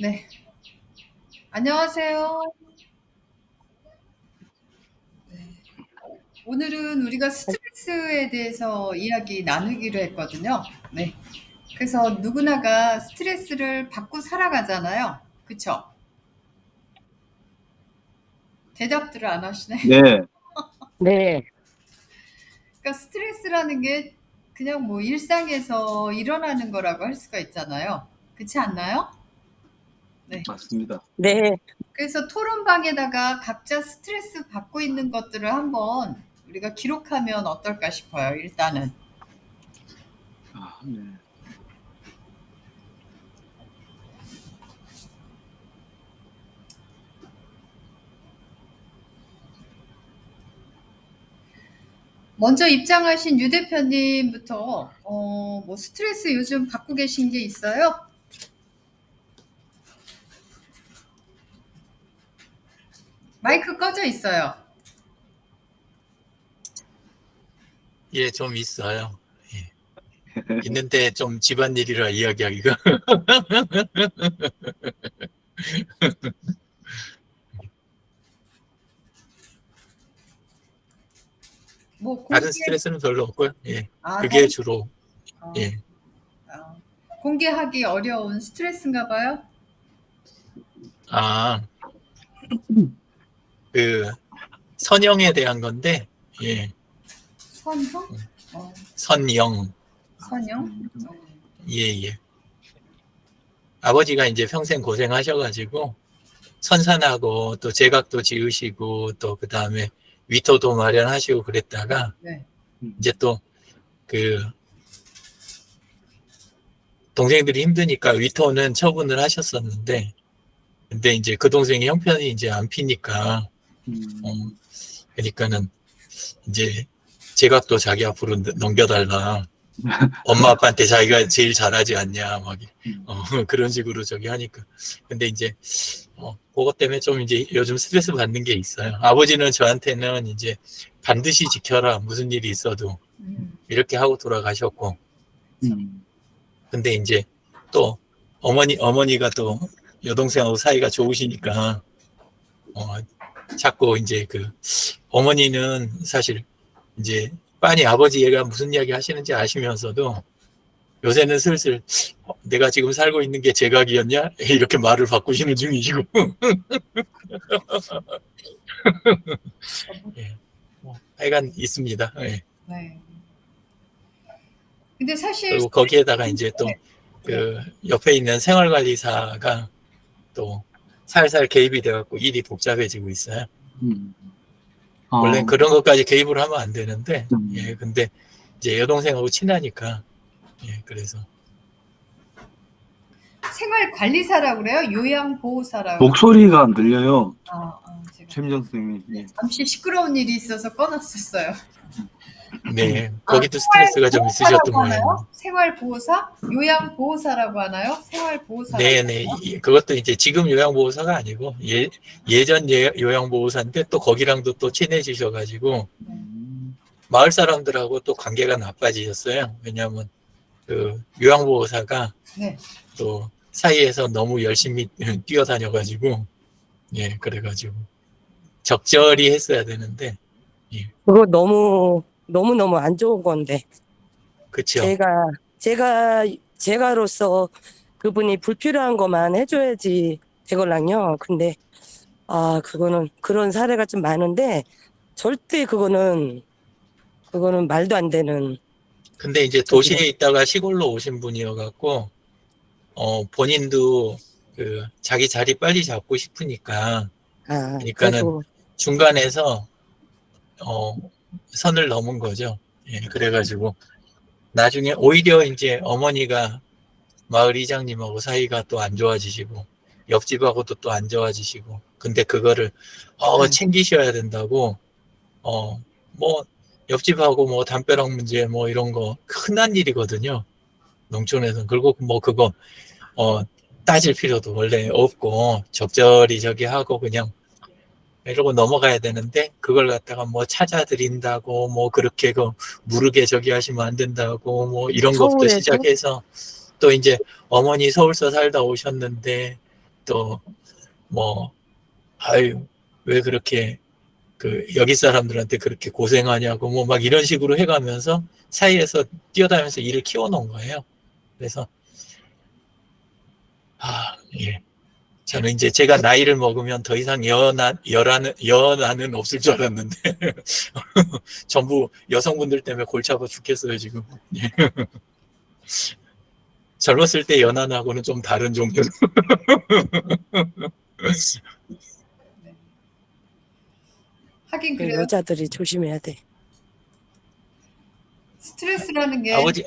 네. 안녕하세요. 네. 오늘은 우리가 스트레스에 대해서 이야기 나누기로 했거든요. 네. 그래서 누구나가 스트레스를 받고 살아가잖아요. 그쵸? 대답들을 안 하시네. 네, 네, 그러니까 스트레스라는 게 그냥 뭐 일상에서 일어나는 거라고 할 수가 있잖아요. 그렇지 않나요? 네. 맞습니다. 네, 그래서 토론방에다가 각자 스트레스 받고 있는 것들을 한번 우리가 기록하면 어떨까 싶어요. 일단은. 네. 먼저 입장하신 유 대표님부터 뭐 스트레스 요즘 받고 계신 게 있어요? 마이크 꺼져 있어요. 예, 좀 있어요. 예. 있는데 좀 집안일이라 이야기하기가. 뭐 다른 스트레스는 별로 없고요. 예. 아, 그게 주로, 어, 예. 공개하기 어려운 스트레스인가 봐요. 아, 그, 선영에 대한 건데, 예. 선형? 선영. 선형? 예, 예. 아버지가 이제 평생 고생하셔가지고, 선산하고, 또 제각도 지으시고, 또 그 다음에 위토도 마련하시고 그랬다가, 네. 이제 또, 동생들이 힘드니까 위토는 처분을 하셨었는데, 근데 이제 그 동생이 형편이 이제 안 피니까, 그러니까는 이제 제각도 자기 앞으로 넘겨달라. 엄마 아빠한테 자기가 제일 잘하지 않냐, 막, 그런 식으로 저기 하니까. 근데 이제, 그것 때문에 좀 이제 요즘 스트레스 받는 게 있어요. 아버지는 저한테는 이제 반드시 지켜라. 무슨 일이 있어도. 이렇게 하고 돌아가셨고. 근데 이제 또 어머니가 또 여동생하고 사이가 좋으시니까, 자꾸 이제 어머니는 사실 이제 빤히 아버지 얘가 무슨 이야기 하시는지 아시면서도 요새는 슬슬 내가 지금 살고 있는 게 제각이었냐? 이렇게 말을 바꾸시는 중이시고. 예. 하여간 있습니다. 예. 네. 근데 사실 그리고 거기에다가 이제 또 옆에 있는 생활관리사가 또 살살 개입이 돼갖고 일이 복잡해지고 있어요. 원래 그런 것까지 개입을 하면 안 되는데, 예, 근데 이제 여동생하고 친하니까, 예, 그래서. 생활관리사라고 그래요? 요양보호사라고. 목소리가 안 들려요. 제가 최민정 선생님. 네. 잠시 시끄러운 일이 있어서 꺼놨었어요. 네, 거기도 스트레스가 좀 있으셨던 모양이에요. 생활보호사? 요양보호사라고 하나요? 생활보호사. 네네, 그것도 이제 지금 요양보호사가 아니고 예전 요양보호사인데 또 거기랑도 또 친해지셔가지고 마을 사람들하고 또 관계가 나빠지셨어요. 왜냐하면 요양보호사가 네. 또 사이에서 너무 열심히 뛰어다녀가지고, 예, 그래가지고 적절히 했어야 되는데, 예. 그거 너무 안 좋은 건데. 그쵸. 제가로서 그분이 불필요한 것만 해줘야지 되걸랑요. 근데, 그거는 그런 사례가 좀 많은데, 절대 그거는 말도 안 되는. 근데 이제 도시에 있다가 시골로 오신 분이어갖고, 본인도 자기 자리 빨리 잡고 싶으니까, 그러니까는 그래도 중간에서, 선을 넘은 거죠. 예, 그래가지고, 나중에 오히려 이제 어머니가 마을 이장님하고 사이가 또 안 좋아지시고, 옆집하고도 또 안 좋아지시고, 근데 그거를, 챙기셔야 된다고, 뭐, 옆집하고 뭐 담벼락 문제 뭐 이런 거 흔한 일이거든요. 농촌에서는. 그리고 뭐 그거, 따질 필요도 원래 없고, 적절히 저기 하고 그냥 이러고 넘어가야 되는데, 그걸 갖다가 뭐 찾아드린다고, 뭐 그렇게 무르게 저기 하시면 안 된다고, 뭐 이런 것부터 서울에서 시작해서, 또 이제 어머니 서울서 살다 오셨는데, 또 뭐 아유 왜 그렇게 그 여기 사람들한테 그렇게 고생하냐고 뭐 막 이런 식으로 해가면서 사이에서 뛰어다니면서 일을 키워놓은 거예요. 그래서 예. 저는 이제 제가 나이를 먹으면 더 이상 연하는 없을 줄 알았는데 전부 여성분들 때문에 골치 아파 죽겠어요 지금. 예. 젊었을 때 연하하고는 좀 다른 종류. 네. 하긴 그 그래요. 여자들이 조심해야 돼. 스트레스라는 게 아버지,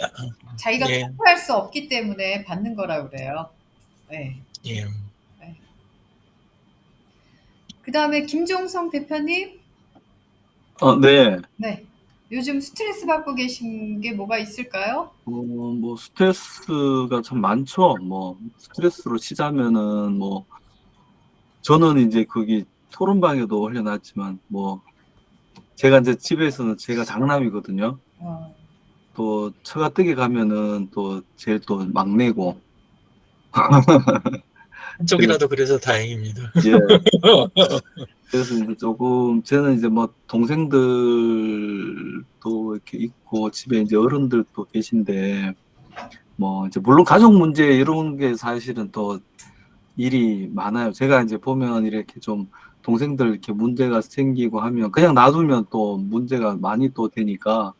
자기가 예, 통제할 수 없기 때문에 받는 거라 그래요. 네. 예. 그다음에 김종성 대표님, 네. 네. 요즘 스트레스 받고 계신 게 뭐가 있을까요? 뭐 스트레스가 참 많죠. 뭐 스트레스로 치자면은 뭐 저는 이제 거기 토론방에도 올려놨지만 뭐 제가 이제 집에서는 제가 장남이거든요. 어, 또 처가댁에 가면은 또 제일 또 막내고 한쪽이라도 그래서 다행입니다. 예. 그래서 이제 조금 저는 이제 뭐 동생들도 이렇게 있고 집에 이제 어른들도 계신데 뭐 이제 물론 가족 문제 이런 게 사실은 또 일이 많아요. 제가 이제 보면 이렇게 좀 동생들 이렇게 문제가 생기고 하면 그냥 놔두면 또 문제가 많이 또 되니까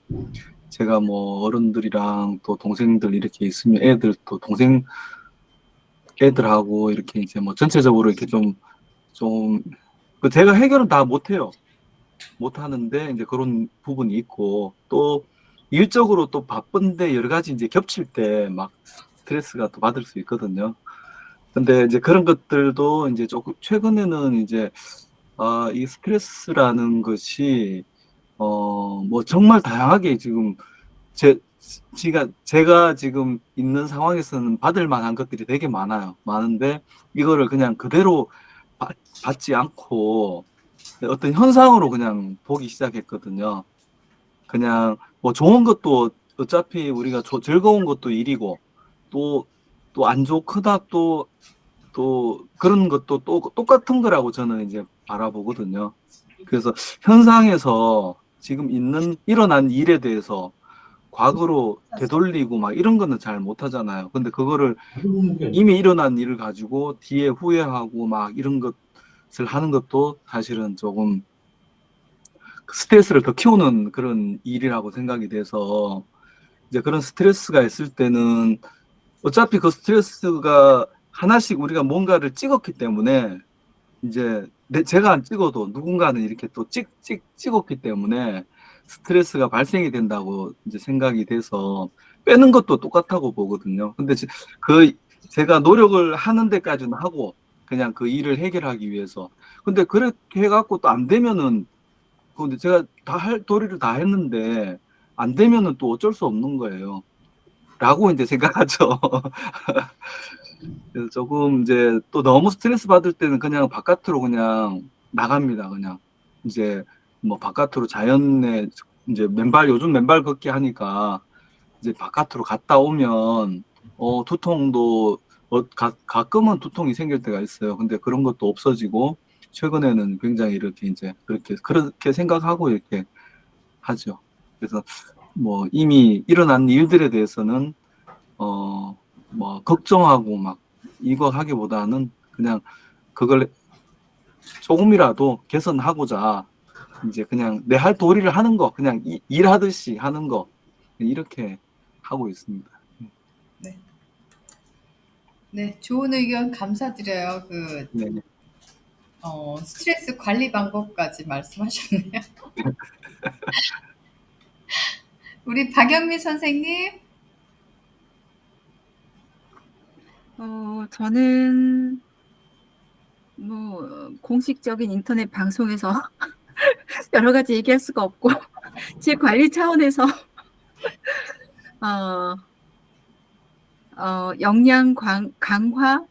제가 뭐 어른들이랑 또 동생들 이렇게 있으면 애들 또 동생 애들하고 이렇게 이제 뭐 전체적으로 이렇게 좀 그 제가 해결은 다 못해요. 못하는데 이제 그런 부분이 있고 또 일적으로 또 바쁜데 여러 가지 이제 겹칠 때 막 스트레스가 또 받을 수 있거든요. 근데 이제 그런 것들도 이제 조금 최근에는 이제 이 스트레스라는 것이 뭐 정말 다양하게 지금 제 제가 지금 있는 상황에서는 받을 만한 것들이 되게 많아요. 많은데 이거를 그냥 그대로 받지 않고 어떤 현상으로 그냥 보기 시작했거든요. 그냥 뭐 좋은 것도 어차피 우리가 즐거운 것도 일이고 또 안 좋거나 또 그런 것도 또 똑같은 거라고 저는 이제 바라보거든요. 그래서 현상에서 지금 일어난 일에 대해서 과거로 되돌리고 막 이런 거는 잘 못하잖아요. 근데 그거를 이미 일어난 일을 가지고 뒤에 후회하고 막 이런 것을 하는 것도 사실은 조금 스트레스를 더 키우는 그런 일이라고 생각이 돼서 이제 그런 스트레스가 있을 때는 어차피 그 스트레스가 하나씩 우리가 뭔가를 찍었기 때문에 이제 제가 안 찍어도 누군가는 이렇게 또 찍었기 때문에 스트레스가 발생이 된다고 이제 생각이 돼서 빼는 것도 똑같다고 보거든요. 근데 제가 노력을 하는 데까지는 하고 그냥 그 일을 해결하기 위해서. 근데 그렇게 해갖고 또 안 되면은 근데 제가 다 할 도리를 다 했는데 안 되면은 또 어쩔 수 없는 거예요. 라고 이제 생각하죠. 그래서 조금 이제 또 너무 스트레스 받을 때는 그냥 바깥으로 그냥 나갑니다. 그냥 이제 뭐 바깥으로 자연에 이제 요즘 맨발 걷기 하니까 이제 바깥으로 갔다 오면 두통도 가끔은 두통이 생길 때가 있어요. 근데 그런 것도 없어지고 최근에는 굉장히 이렇게 이제 그렇게 생각하고 이렇게 하죠. 그래서 뭐 이미 일어난 일들에 대해서는 뭐 걱정하고 막 이거 하기보다는 그냥 그걸 조금이라도 개선하고자 이제 그냥 내 할 도리를 하는 거 그냥 일하듯이 하는 거 이렇게 하고 있습니다. 네. 네, 좋은 의견 감사드려요. 네. 스트레스 관리 방법까지 말씀하셨네요. 우리 박영미 선생님, 저는 뭐 공식적인 인터넷 방송에서 여러 가지 얘기할 수가 없고 제 관리 차원에서 역량 강화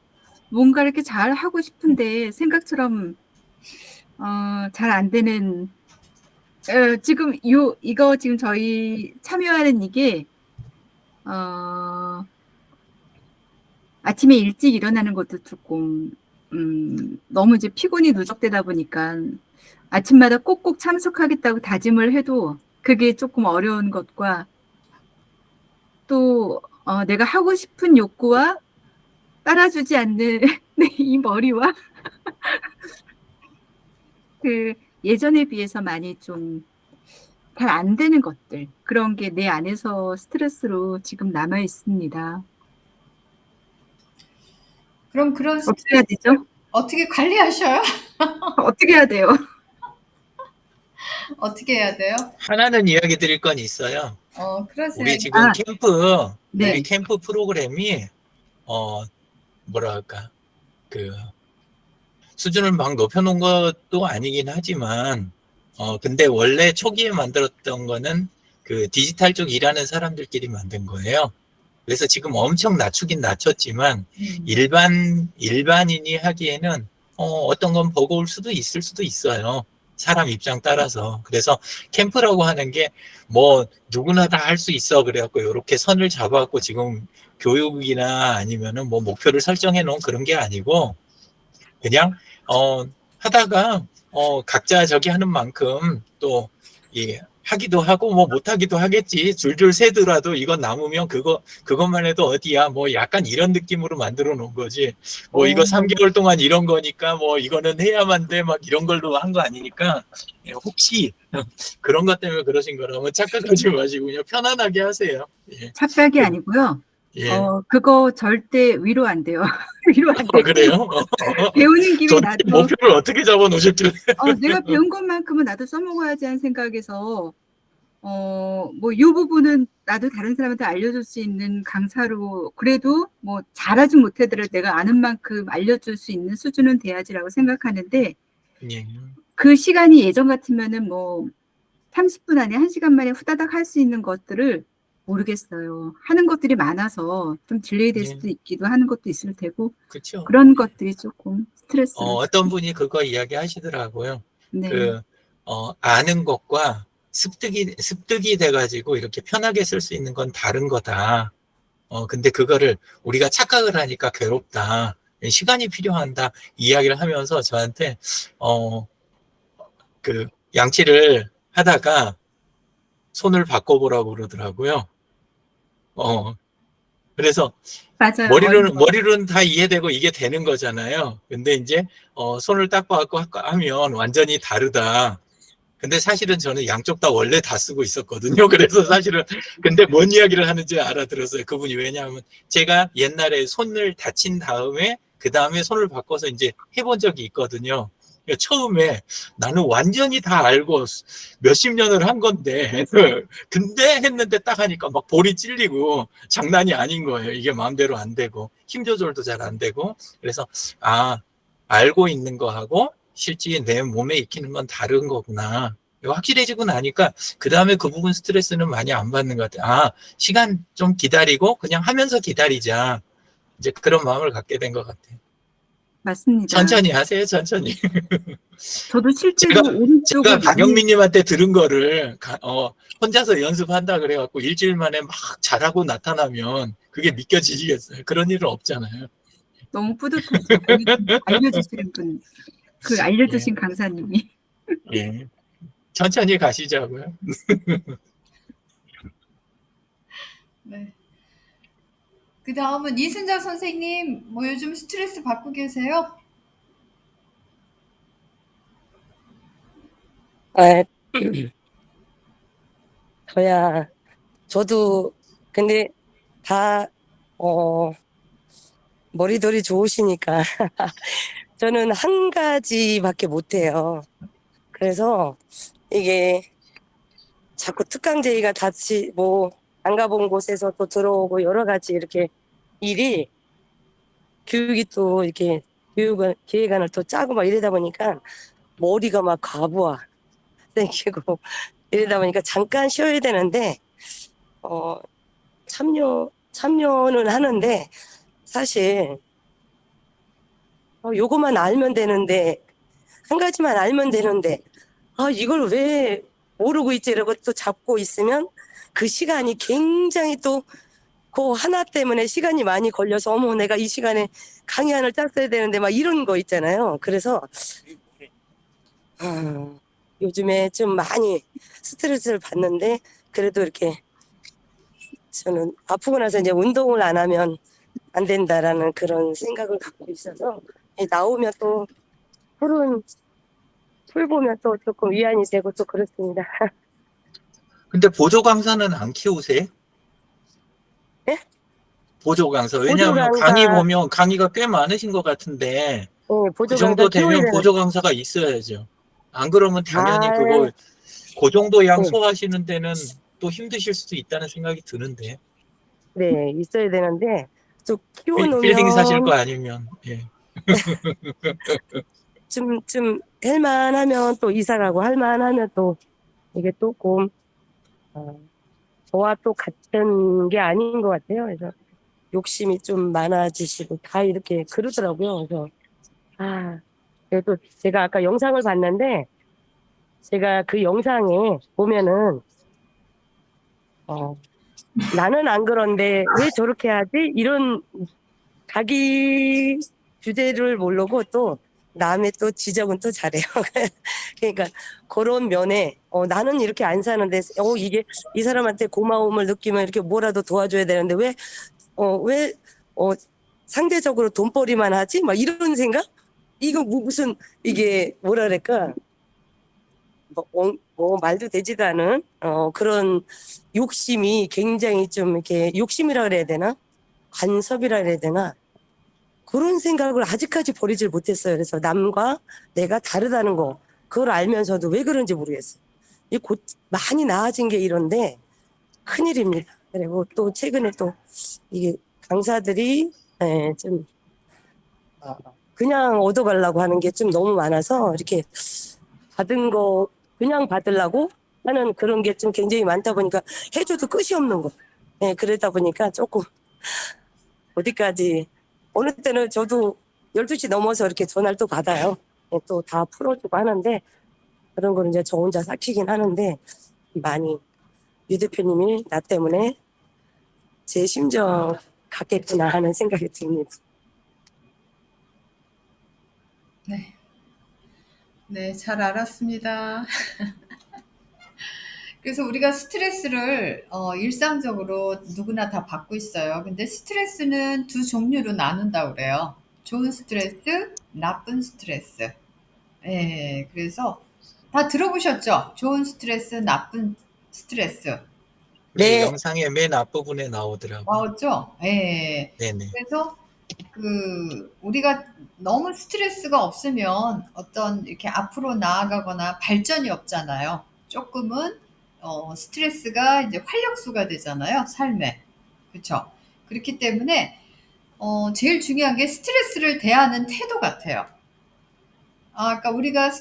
뭔가 이렇게 잘 하고 싶은데 생각처럼 잘 안 되는 지금 이거 지금 저희 참여하는 이게 아침에 일찍 일어나는 것도 조금 너무 이제 피곤이 누적되다 보니까 아침마다 꼭꼭 참석하겠다고 다짐을 해도 그게 조금 어려운 것과 또 내가 하고 싶은 욕구와 따라주지 않는 이 머리와 그 예전에 비해서 많이 좀 잘 안 되는 것들, 그런 게 내 안에서 스트레스로 지금 남아 있습니다. 그럼 그런 어떻게 해야 되죠? 어떻게 관리하셔요? 어떻게 해야 돼요? 어떻게 해야 돼요? 하나는 이야기 드릴 건 있어요. 그러세요. 우리 지금 아, 우리 네. 캠프 프로그램이, 뭐랄까, 그, 수준을 막 높여놓은 것도 아니긴 하지만, 근데 원래 초기에 만들었던 거는 그 디지털 쪽 일하는 사람들끼리 만든 거예요. 그래서 지금 엄청 낮추긴 낮췄지만, 일반인이 하기에는, 어떤 건 버거울 수도 있을 수도 있어요. 사람 입장 따라서. 그래서 캠프라고 하는 게 뭐 누구나 다 할 수 있어. 그래갖고 이렇게 선을 잡아갖고 지금 교육이나 아니면은 뭐 목표를 설정해 놓은 그런 게 아니고, 그냥 하다가 각자 저기 하는 만큼 또 하기도 하고 뭐 못하기도 하겠지. 줄줄 세더라도 이건 남으면 그것만 해도 어디야. 뭐 약간 이런 느낌으로 만들어 놓은 거지. 뭐 이거 3개월 동안 이런 거니까 뭐 이거는 해야만 돼. 막 이런 걸로 한 거 아니니까, 혹시 그런 것 때문에 그러신 거라면 착각하지 마시고 그냥 편안하게 하세요. 예. 착각이 아니고요. 예. 그거 절대 위로 안 돼요. 위로 안 되고 그래요? 배우는 김에 도대체 나도 목표를 어떻게 잡아 놓으셨길래. 내가 배운 것만큼은 나도 써먹어야지 하는 생각에서 뭐 이 부분은 나도 다른 사람한테 알려줄 수 있는 강사로 그래도 뭐 잘하지 못하더라도 내가 아는 만큼 알려줄 수 있는 수준은 돼야지라고 생각하는데 예. 그 시간이 예전 같으면은 뭐 30분 안에 1시간 만에 후다닥 할 수 있는 것들을 모르겠어요. 하는 것들이 많아서 좀 딜레이 될 예. 수도 있기도 하는 것도 있을 테고 그렇죠. 그런 것들이 조금 스트레스를 어떤 분이 그거 이야기 하시더라고요. 네. 아는 것과 습득이 돼가지고 이렇게 편하게 쓸 수 있는 건 다른 거다. 근데 그거를 우리가 착각을 하니까 괴롭다. 시간이 필요한다. 이야기를 하면서 저한테, 그 양치를 하다가 손을 바꿔보라고 그러더라고요. 그래서 맞아요. 머리로는 다 이해되고 이게 되는 거잖아요. 근데 이제 손을 닦고 하면 완전히 다르다. 근데 사실은 저는 양쪽 다 원래 다 쓰고 있었거든요. 그래서 사실은 근데 뭔 이야기를 하는지 알아들었어요. 그분이. 왜냐하면 제가 옛날에 손을 다친 다음에 그 다음에 손을 바꿔서 이제 해본 적이 있거든요. 그러니까 처음에 나는 완전히 다 알고 몇십 년을 한 건데 근데 했는데 딱 하니까 막 볼이 찔리고 장난이 아닌 거예요. 이게 마음대로 안 되고 힘 조절도 잘 안 되고. 그래서 알고 있는 거하고 실제 내 몸에 익히는 건 다른 거구나. 확실해지고 나니까 그 다음에 그 부분 스트레스는 많이 안 받는 것 같아요. 시간 좀 기다리고 그냥 하면서 기다리자. 이제 그런 마음을 갖게 된 것 같아요. 맞습니다. 천천히 하세요, 천천히. 저도 실제로 오른쪽을 제가 많이 박영민님한테 들은 거를 혼자서 연습한다 그래갖고 일주일 만에 막 잘하고 나타나면 그게 믿겨지시겠어요? 그런 일은 없잖아요. 너무 뿌듯하죠. 알려주시는 분, 그 알려주신 강사님이. 예. 천천히 가시자고요. 네. 그 다음은 이순자 선생님, 뭐 요즘 스트레스 받고 계세요? 아, 저도 근데 다 머리돌이 좋으시니까 저는 한 가지밖에 못해요. 그래서 이게 자꾸 특강제의가 같이 뭐 안 가본 곳에서 또 들어오고 여러 가지 이렇게 일이 교육이 또 이렇게 기획안을 또 짜고 막 이러다 보니까 머리가 막 가부화 생기고 이러다 보니까 잠깐 쉬어야 되는데 참여는 하는데 사실 요거만 알면 되는데 한 가지만 알면 되는데 이걸 왜 모르고 있지 이러고 또 잡고 있으면 그 시간이 굉장히 또 그 하나 때문에 시간이 많이 걸려서 어머 내가 이 시간에 강의안을 짰어야 되는데 막 이런 거 있잖아요. 그래서 요즘에 좀 많이 스트레스를 받는데 그래도 이렇게 저는 아프고 나서 이제 운동을 안 하면 안 된다라는 그런 생각을 갖고 있어서 나오면 또 풀 보면 또 조금 위안이 되고 또 그렇습니다. 근데 보조 강사는 안 키우세요? 네? 보조 강사. 보조 왜냐하면 강의 강사, 보면 강의가 꽤 많으신 것 같은데 그 보조 강사 정도 되면 키우려면 보조 강사가 있어야죠. 안 그러면 당연히 잘, 그거 그 정도 양 네, 소화하시는 데는 또 힘드실 수도 있다는 생각이 드는데. 네, 있어야 되는데 좀 빌딩 사실 거 키워놓으면 아니면 예. 좀 할만하면 또 이사 가고 할만하면 또 이게 조금 저와 또 같은 게 아닌 것 같아요. 그래서 욕심이 좀 많아지시고 다 이렇게 그러더라고요. 그래서 그래도 제가 아까 영상을 봤는데 제가 그 영상에 보면은 어, 나는 안 그런데 왜 저렇게 하지? 이런 자기 주제를 모르고 또 남의 또 지적은 또 잘해요. 그러니까 그런 면에 나는 이렇게 안 사는데 이게 이 사람한테 고마움을 느끼면 이렇게 뭐라도 도와줘야 되는데 왜 상대적으로 돈벌이만 하지? 막 이런 생각? 이거 무슨 이게 뭐랄까 말도 되지도 않은 그런 욕심이 굉장히 좀 이렇게 욕심이라 그래야 되나? 간섭이라 그래야 되나? 그런 생각을 아직까지 버리질 못했어요. 그래서 남과 내가 다르다는 거 그걸 알면서도 왜 그런지 모르겠어요. 이 곧 많이 나아진 게 이런데 큰일입니다. 그리고 또 최근에 또 이게 강사들이 좀 그냥 얻어가려고 하는 게 좀 너무 많아서 이렇게 받은 거 그냥 받으려고 하는 그런 게 좀 굉장히 많다 보니까 해줘도 끝이 없는 거. 그러다 보니까 조금 어디까지 어느 때는 저도 12시 넘어서 이렇게 전화를 또 받아요. 또 다 풀어주고 하는데 그런 거는 이제 저 혼자 삭히긴 하는데 많이 유 대표님이 나 때문에 제 심정 같겠구나 하는 생각이 듭니다. 네. 네, 잘 알았습니다. 그래서 우리가 스트레스를 일상적으로 누구나 다 받고 있어요. 근데 스트레스는 두 종류로 나눈다고 그래요. 좋은 스트레스, 나쁜 스트레스. 예, 그래서 다 들어보셨죠? 좋은 스트레스, 나쁜 스트레스. 예, 네, 영상의 맨 앞부분에 나오더라고요. 맞죠? 예. 네네. 그래서 우리가 너무 스트레스가 없으면 어떤 이렇게 앞으로 나아가거나 발전이 없잖아요. 조금은 스트레스가 이제 활력소가 되잖아요, 삶에. 그렇죠? 그렇기 때문에 제일 중요한 게 스트레스를 대하는 태도 같아요. 그러니까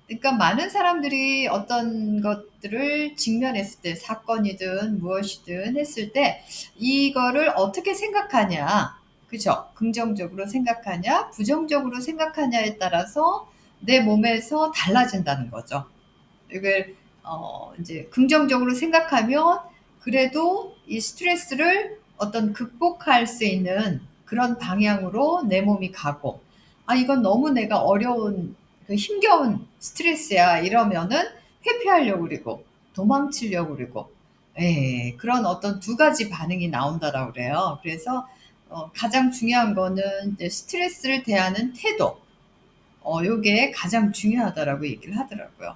그러니까 많은 사람들이 어떤 것들을 직면했을 때, 사건이든 무엇이든 했을 때, 이거를 어떻게 생각하냐, 그죠? 긍정적으로 생각하냐, 부정적으로 생각하냐에 따라서 내 몸에서 달라진다는 거죠. 이걸, 이제 긍정적으로 생각하면, 그래도 이 스트레스를 어떤 극복할 수 있는 그런 방향으로 내 몸이 가고, 이건 너무 내가 어려운 힘겨운 스트레스야 이러면은 회피하려고 그러고 도망치려고 그러고 그런 어떤 두 가지 반응이 나온다라고 그래요. 그래서 가장 중요한 거는 이제 스트레스를 대하는 태도. 요게 가장 중요하다라고 얘기를 하더라고요.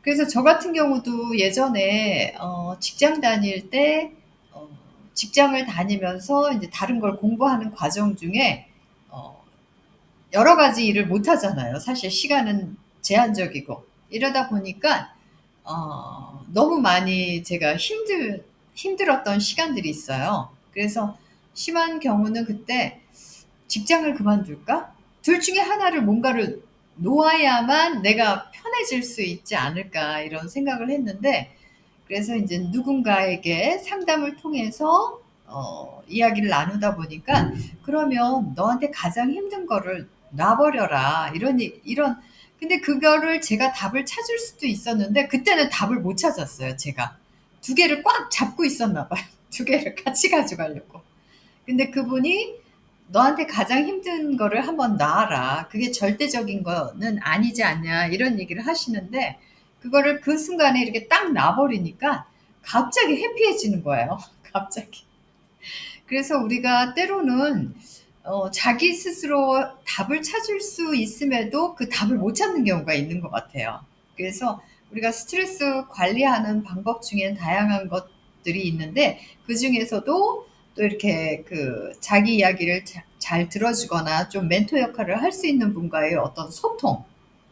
그래서 저 같은 경우도 예전에 직장 다닐 때 어, 직장을 다니면서 이제 다른 걸 공부하는 과정 중에 어, 여러 가지 일을 못 하잖아요. 사실 시간은 제한적이고. 이러다 보니까, 너무 많이 제가 힘들었던 시간들이 있어요. 그래서 심한 경우는 그때 직장을 그만둘까? 둘 중에 하나를 뭔가를 놓아야만 내가 편해질 수 있지 않을까 이런 생각을 했는데 그래서 이제 누군가에게 상담을 통해서 이야기를 나누다 보니까 그러면 너한테 가장 힘든 거를 놔버려라. 이런. 근데 그거를 제가 답을 찾을 수도 있었는데 그때는 답을 못 찾았어요. 제가 두 개를 꽉 잡고 있었나 봐요. 두 개를 같이 가져가려고. 근데 그분이 너한테 가장 힘든 거를 한번 놔라. 그게 절대적인 거는 아니지 않냐. 이런 얘기를 하시는데, 그거를 그 순간에 이렇게 딱 놔버리니까 갑자기 해피해지는 거예요. 갑자기. 그래서 우리가 때로는 자기 스스로 답을 찾을 수 있음에도 그 답을 못 찾는 경우가 있는 것 같아요. 그래서 우리가 스트레스 관리하는 방법 중엔 다양한 것들이 있는데, 그 중에서도 또 이렇게 그 자기 이야기를 잘 들어주거나 좀 멘토 역할을 할 수 있는 분과의 어떤 소통,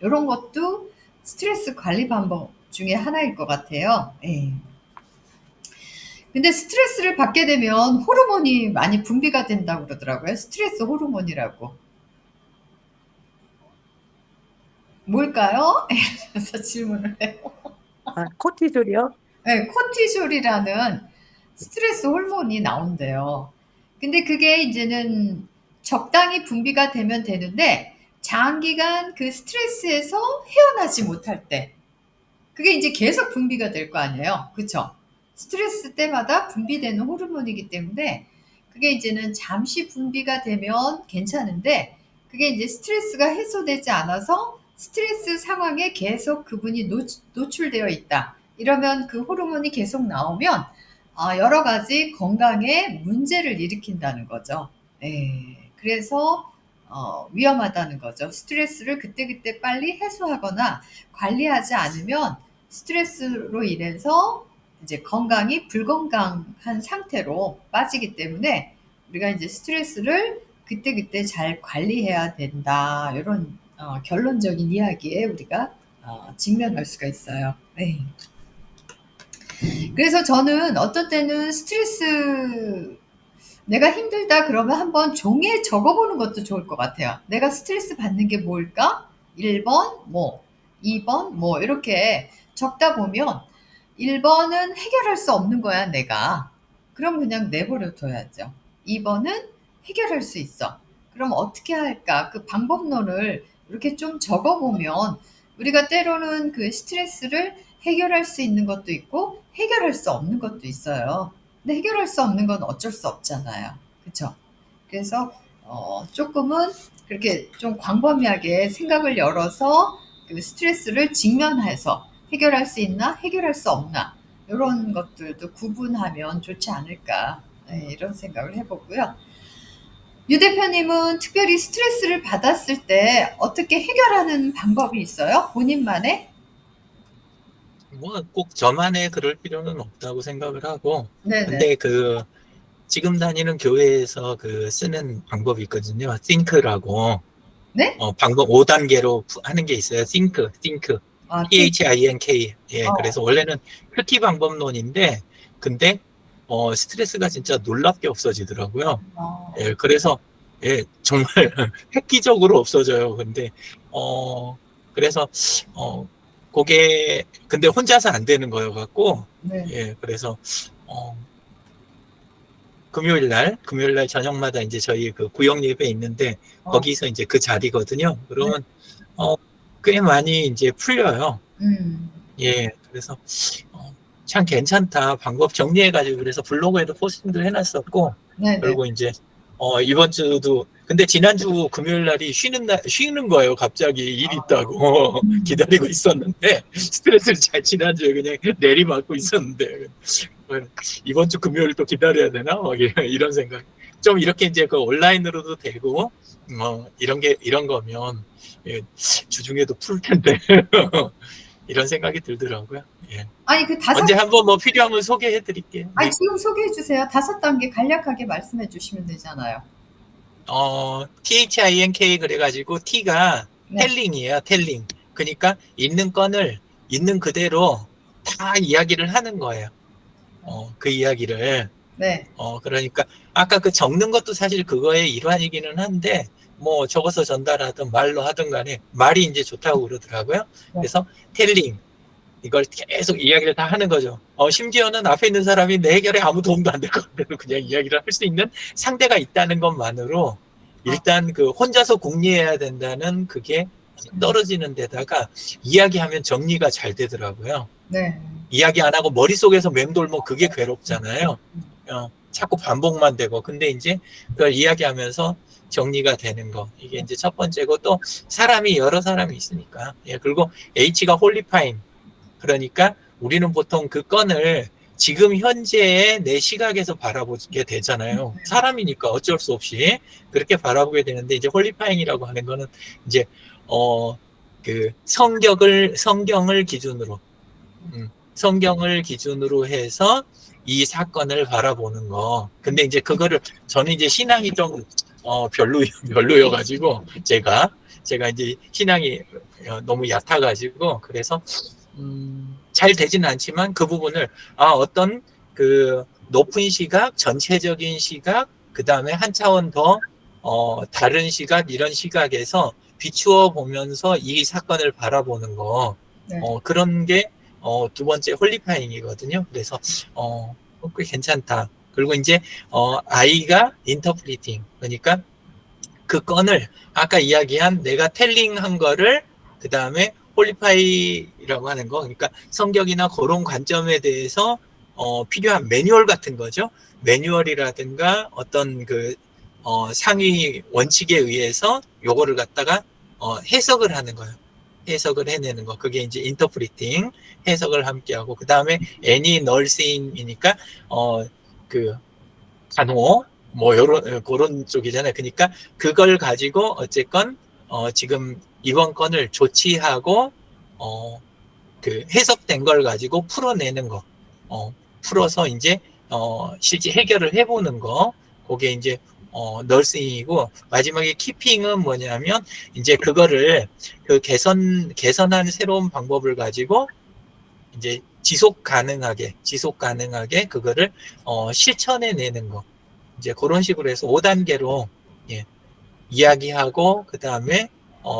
이런 것도 스트레스 관리 방법 중에 하나일 것 같아요. 예. 근데 스트레스를 받게 되면 호르몬이 많이 분비가 된다고 그러더라고요. 스트레스 호르몬이라고. 뭘까요? 그래서 질문을 해요. 아, 코티졸이요? 네, 코티졸이라는 스트레스 호르몬이 나온대요. 근데 그게 이제는 적당히 분비가 되면 되는데, 장기간 그 스트레스에서 헤어나지 못할 때, 그게 이제 계속 분비가 될 거 아니에요. 그쵸? 스트레스 때마다 분비되는 호르몬이기 때문에 그게 이제는 잠시 분비가 되면 괜찮은데, 그게 이제 스트레스가 해소되지 않아서 스트레스 상황에 계속 그분이 노출되어 있다. 이러면 그 호르몬이 계속 나오면 여러 가지 건강에 문제를 일으킨다는 거죠. 그래서 위험하다는 거죠. 스트레스를 그때그때 빨리 해소하거나 관리하지 않으면 스트레스로 인해서 이제 건강이 불건강한 상태로 빠지기 때문에 우리가 이제 스트레스를 그때그때 잘 관리해야 된다. 이런 결론적인 이야기에 우리가 직면할 수가 있어요. 네. 그래서 저는 어떤 때는 스트레스 내가 힘들다 그러면 한번 종이에 적어보는 것도 좋을 것 같아요. 내가 스트레스 받는 게 뭘까? 1번 뭐, 2번 뭐 이렇게 적다 보면 1번은 해결할 수 없는 거야, 내가. 그럼 그냥 내버려 둬야죠. 2번은 해결할 수 있어. 그럼 어떻게 할까? 그 방법론을 이렇게 좀 적어보면 우리가 때로는 그 스트레스를 해결할 수 있는 것도 있고 해결할 수 없는 것도 있어요. 근데 해결할 수 없는 건 어쩔 수 없잖아요. 그쵸? 그래서 조금은 그렇게 좀 광범위하게 생각을 열어서 그 스트레스를 직면해서 해결할 수 있나 해결할 수 없나 이런 것들도 구분하면 좋지 않을까, 네, 이런 생각을 해보고요. 유 대표님은 특별히 스트레스를 받았을 때 어떻게 해결하는 방법이 있어요? 본인만의? 뭐 꼭 저만의 그럴 필요는 없다고 생각을 하고, 네네. 근데 그 지금 다니는 교회에서 그 쓰는 방법이 있거든요. think라고. 네? 방법 5단계로 하는 게 있어요. think. 아, THINK. 예, 어, 그래서 원래는 큐티 방법론인데, 근데 스트레스가 진짜 놀랍게 없어지더라고요. 어, 예, 그래서 예, 정말 획기적으로 없어져요. 근데 그래서 그게 근데 혼자서 안 되는 거여 갖고, 네. 예, 그래서 금요일 날 저녁마다 이제 저희 그 구역 예배 있는데 어, 거기서 이제 그 자리거든요. 네. 그러면 꽤 많이 이제 풀려요. 음, 예, 그래서 참 괜찮다. 방법 정리해가지고 그래서 블로그에도 포스팅도 해놨었고, 네네. 그리고 이제 이번 주도 근데 지난주 금요일 날이 쉬는 거예요. 갑자기 일 있다고 기다리고 있었는데 스트레스를 잘 지난주에 그냥 내리맞고 있었는데 이번 주 금요일 또 기다려야 되나? 막 이런 생각. 좀 이렇게 이제 그 온라인으로도 되고 이런 거면 예, 주중에도 풀 텐데 이런 생각이 들더라고요. 예. 아니, 그 다섯, 언제 한번 뭐 필요하면 소개해 드릴게요. 아니, 네. 지금 소개해 주세요. 5단계 간략하게 말씀해 주시면 되잖아요. THINK 그래가지고 T가 네. 텔링이에요. 텔링. 그러니까 있는 건을 있는 그대로 다 이야기를 하는 거예요. 그 이야기를. 네. 그러니까 아까 그 적는 것도 사실 그거의 일환이기는 한데 뭐 적어서 전달하든 말로 하든 간에 말이 이제 좋다고 그러더라고요. 그래서 텔링. 이걸 계속 이야기를 다 하는 거죠. 심지어는 앞에 있는 사람이 내 해결에 아무 도움도 안 될 것 같아도 그냥 이야기를 할 수 있는 상대가 있다는 것만으로 일단 그 혼자서 궁리해야 된다는 그게 떨어지는 데다가 이야기하면 정리가 잘 되더라고요. 네. 이야기 안 하고 머릿속에서 맴돌면 그게 괴롭잖아요. 자꾸 반복만 되고, 근데 이제 그걸 이야기하면서 정리가 되는 거. 이게 이제 첫 번째고, 또 사람이 여러 사람이 있으니까. 예, 그리고 H가 홀리파임. 그러니까 우리는 보통 그 건을 지금 현재의 내 시각에서 바라보게 되잖아요. 사람이니까 어쩔 수 없이 그렇게 바라보게 되는데, 이제 홀리파잉이라고 하는 거는 이제 그 성경을 기준으로 성경을 기준으로 해서 이 사건을 바라보는 거. 근데 이제 그거를 저는 이제 신앙이 좀 별로여가지고 제가 이제 신앙이 너무 얕아가지고, 그래서 잘 되지는 않지만 그 부분을 어떤 그 높은 시각, 전체적인 시각, 그 다음에 한 차원 더 다른 시각, 이런 시각에서 비추어 보면서 이 사건을 바라보는 거. 네. 그런 게 두 번째 홀리파잉이거든요. 그래서 꽤 괜찮다. 그리고 이제 I가 인터프리팅. 그러니까 그 건을 아까 이야기한 내가 텔링한 거를 그 다음에 홀리파이라고 하는 거. 그러니까 성격이나 그런 관점에 대해서 필요한 매뉴얼 같은 거죠. 매뉴얼이라든가 어떤 그 상위 원칙에 의해서 요거를 갖다가 해석을 하는 거예요. 해석을 해내는 거. 그게 이제 인터프리팅, 해석을 함께 하고, 그 다음에 N이 널싱이니까 그 간호 뭐 요런 그런 쪽이잖아요. 그러니까 그걸 가지고 어쨌건 지금 이번 건을 조치하고 그 해석된 걸 가지고 풀어내는 거. 풀어서 이제 실제 해결을 해보는 거. 그게 이제 널싱이고, 마지막에 키핑은 뭐냐면 이제 그거를 그 개선한 새로운 방법을 가지고 이제 지속 가능하게 그거를 실천해 내는 거. 이제 그런 식으로 해서 5단계로 이야기하고, 그 다음에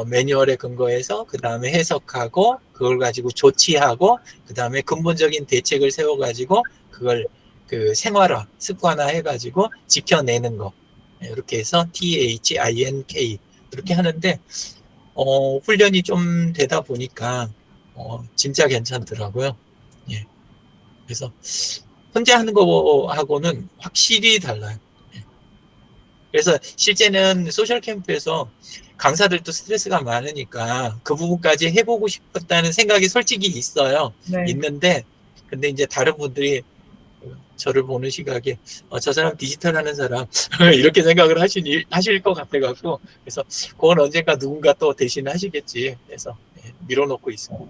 매뉴얼에 근거해서 그 다음에 해석하고, 그걸 가지고 조치하고, 그 다음에 근본적인 대책을 세워가지고 그걸 그 생활화, 습관화 해가지고 지켜내는 거. 이렇게 해서 THINK 이렇게 하는데 훈련이 좀 되다 보니까 진짜 괜찮더라고요. 예. 그래서 혼자 하는 거하고는 확실히 달라요. 예. 그래서 실제는 소셜 캠프에서 강사들도 스트레스가 많으니까 그 부분까지 해보고 싶었다는 생각이 솔직히 있어요. 네. 있는데, 근데 이제 다른 분들이 저를 보는 시각에 저 사람 디지털 하는 사람 이렇게 생각을 하실 것 같아갖고, 그래서 그건 언젠가 누군가 또 대신 하시겠지. 그래서 밀어놓고 있습니다.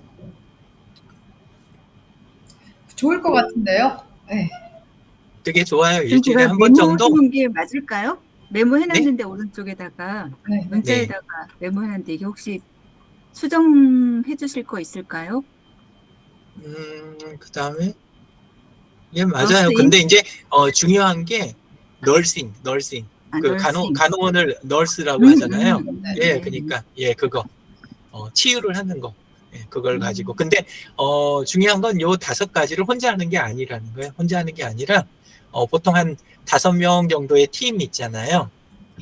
좋을 것 같은데요. 네. 되게 좋아요. 그럼 일주일에 제가 한 번 정도. 메모해놓은 게 맞을까요? 메모해놨는데 오른쪽에다가 네. 문자에다가 메모해놨는데 이게 혹시 수정해 주실 거 있을까요? 그 다음에 예, 맞아요. 널싱? 근데 이제 중요한 게 널싱. 그 널싱. 간호원을 널스라고 하잖아요. 예, 네. 그러니까 그거 치유를 하는 거. 예, 그걸 가지고. 근데 중요한 건 요 5가지를 혼자 하는 게 아니라는 거예요. 혼자 하는 게 아니라 보통 한 5명 정도의 팀 있잖아요.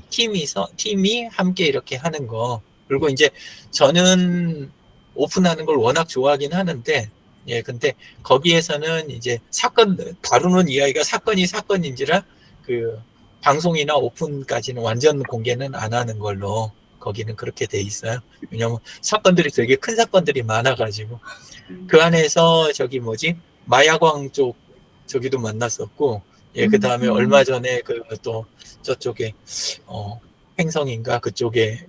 팀이 함께 이렇게 하는 거. 그리고 이제 저는 오픈하는 걸 워낙 좋아하긴 하는데, 예, 근데 거기에서는 이제 다루는 이야기가 사건인지라 그 방송이나 오픈까지는 완전 공개는 안 하는 걸로 거기는 그렇게 돼 있어요. 왜냐면 사건들이 되게 큰 사건들이 많아가지고. 그 안에서 마야광 쪽 저기도 만났었고, 예, 그 다음에 얼마 전에 그 또 저쪽에 횡성인가 그쪽에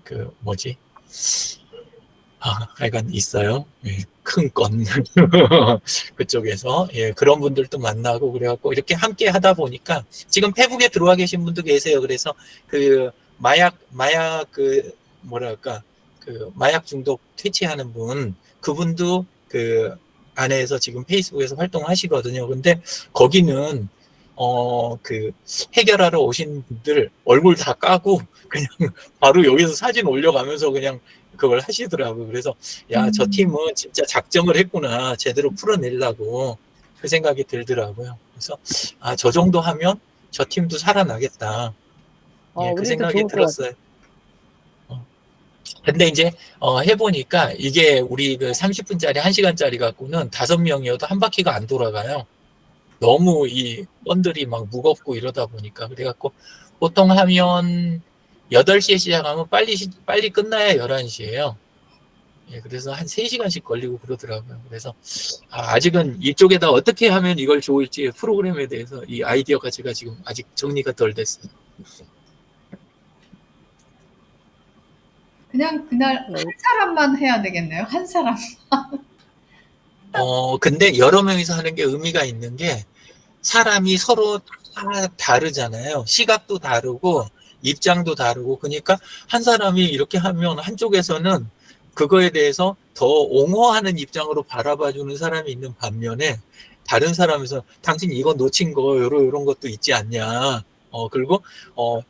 하여간 있어요. 예, 큰 건. 그쪽에서, 예, 그런 분들도 만나고 그래갖고 이렇게 함께 하다 보니까 지금 페북에 들어와 계신 분도 계세요. 그래서 그 마약 마약 중독 퇴치하는 그분도 그 안에서 지금 페이스북에서 활동하시거든요. 근데 거기는 그 해결하러 오신 분들 얼굴 다 까고 그냥 바로 여기서 사진 올려가면서 그냥 그걸 하시더라고요. 그래서 저 팀은 진짜 작정을 했구나. 제대로 풀어내려고 그 생각이 들더라고요. 그래서 저 정도 하면 저 팀도 살아나겠다. 예, 그 우리도 생각이 좋을 것 들었어요. 근데 이제 해보니까 이게 우리 그 30분짜리 1시간짜리 갖고는 5명이어도 한 바퀴가 안 돌아가요. 너무 이 건들이 막 무겁고 이러다 보니까 그래갖고 보통 하면 8시에 시작하면 빨리 끝나야 11시예요. 예, 그래서 한 3시간씩 걸리고 그러더라고요. 그래서 아직은 이쪽에다 어떻게 하면 이걸 좋을지 프로그램에 대해서 이 아이디어가 제가 지금 아직 정리가 덜 됐어요. 그냥 그날 한 사람만 해야 되겠네요. 한 사람. 근데 여러 명이서 하는 게 의미가 있는 게 사람이 서로 다 다르잖아요. 시각도 다르고 입장도 다르고 그러니까 한 사람이 이렇게 하면 한쪽에서는 그거에 대해서 더 옹호하는 입장으로 바라봐주는 사람이 있는 반면에 다른 사람에서 당신 이거 놓친 거 요런 것도 있지 않냐. 그리고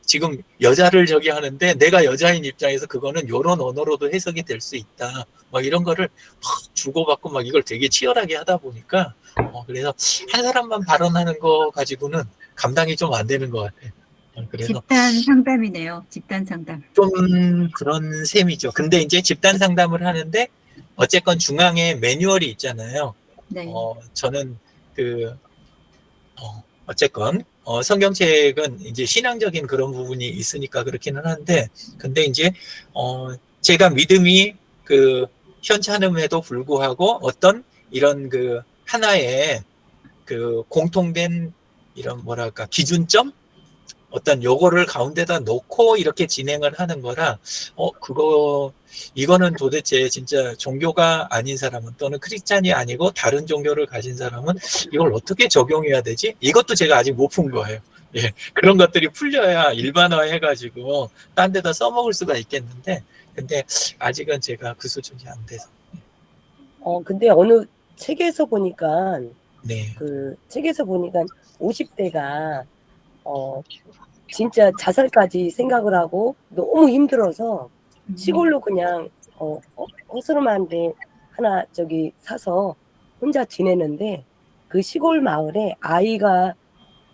지금 여자를 저기 하는데 내가 여자인 입장에서 그거는 요런 언어로도 해석이 될 수 있다. 막 이런 거를 막 주고받고 막 이걸 되게 치열하게 하다 보니까 그래서 한 사람만 발언하는 거 가지고는 감당이 좀 안 되는 것 같아요. 그래서 집단 상담이네요. 집단 상담. 좀 그런 셈이죠. 근데 이제 집단 상담을 하는데 어쨌건 중앙에 매뉴얼이 있잖아요. 네. 저는 어쨌건 성경책은 이제 신앙적인 그런 부분이 있으니까 그렇기는 한데, 근데 이제 제가 믿음이 현찮음에도 불구하고 어떤 이런 하나의 공통된 이런 뭐랄까 기준점 어떤 요거를 가운데다 놓고 이렇게 진행을 하는 거라 이거는 도대체 진짜 종교가 아닌 사람은 또는 크리스찬이 아니고 다른 종교를 가진 사람은 이걸 어떻게 적용해야 되지? 이것도 제가 아직 못 푼 거예요. 예, 그런 것들이 풀려야 일반화해 가지고 딴 데다 써먹을 수가 있겠는데 근데 아직은 제가 그 수준이 안 돼서. 근데 어느 책에서 보니까 네. 50대가 진짜 자살까지 생각을 하고 너무 힘들어서 시골로 그냥 허스름한데 하나 저기 사서 혼자 지내는데 그 시골 마을에 아이가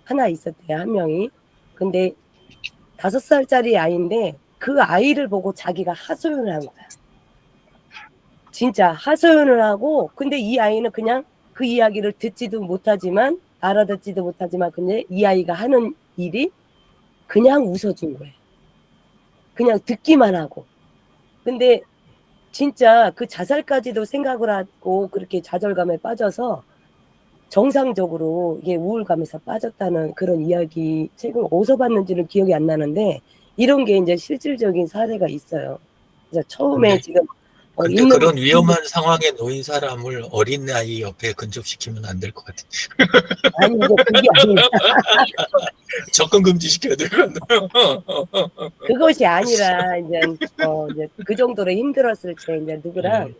하나 있었대요, 한 명이. 근데 5살짜리 아이인데 그 아이를 보고 자기가 하소연을 한 거야. 진짜 하소연을 하고 근데 이 아이는 그냥 그 이야기를 듣지도 못하지만 알아듣지도 못하지만 근데 이 아이가 하는 일이 그냥 웃어준 거예요. 그냥 듣기만 하고. 근데 진짜 그 자살까지도 생각을 하고 그렇게 좌절감에 빠져서 정상적으로 이게 우울감에서 빠졌다는 그런 이야기 책을 어디서 봤는지는 기억이 안 나는데 이런 게 이제 실질적인 사례가 있어요. 그래서 처음에 지금 근데 그런 위험한 상황에 놓인 사람을 어린아이 옆에 근접시키면 안 될 것 같아요. 아니 이제 그게 아니라 접근 금지시켜야 될 것 같아요. 그것이 아니라 이제 그 정도로 힘들었을 때 이제 누구랑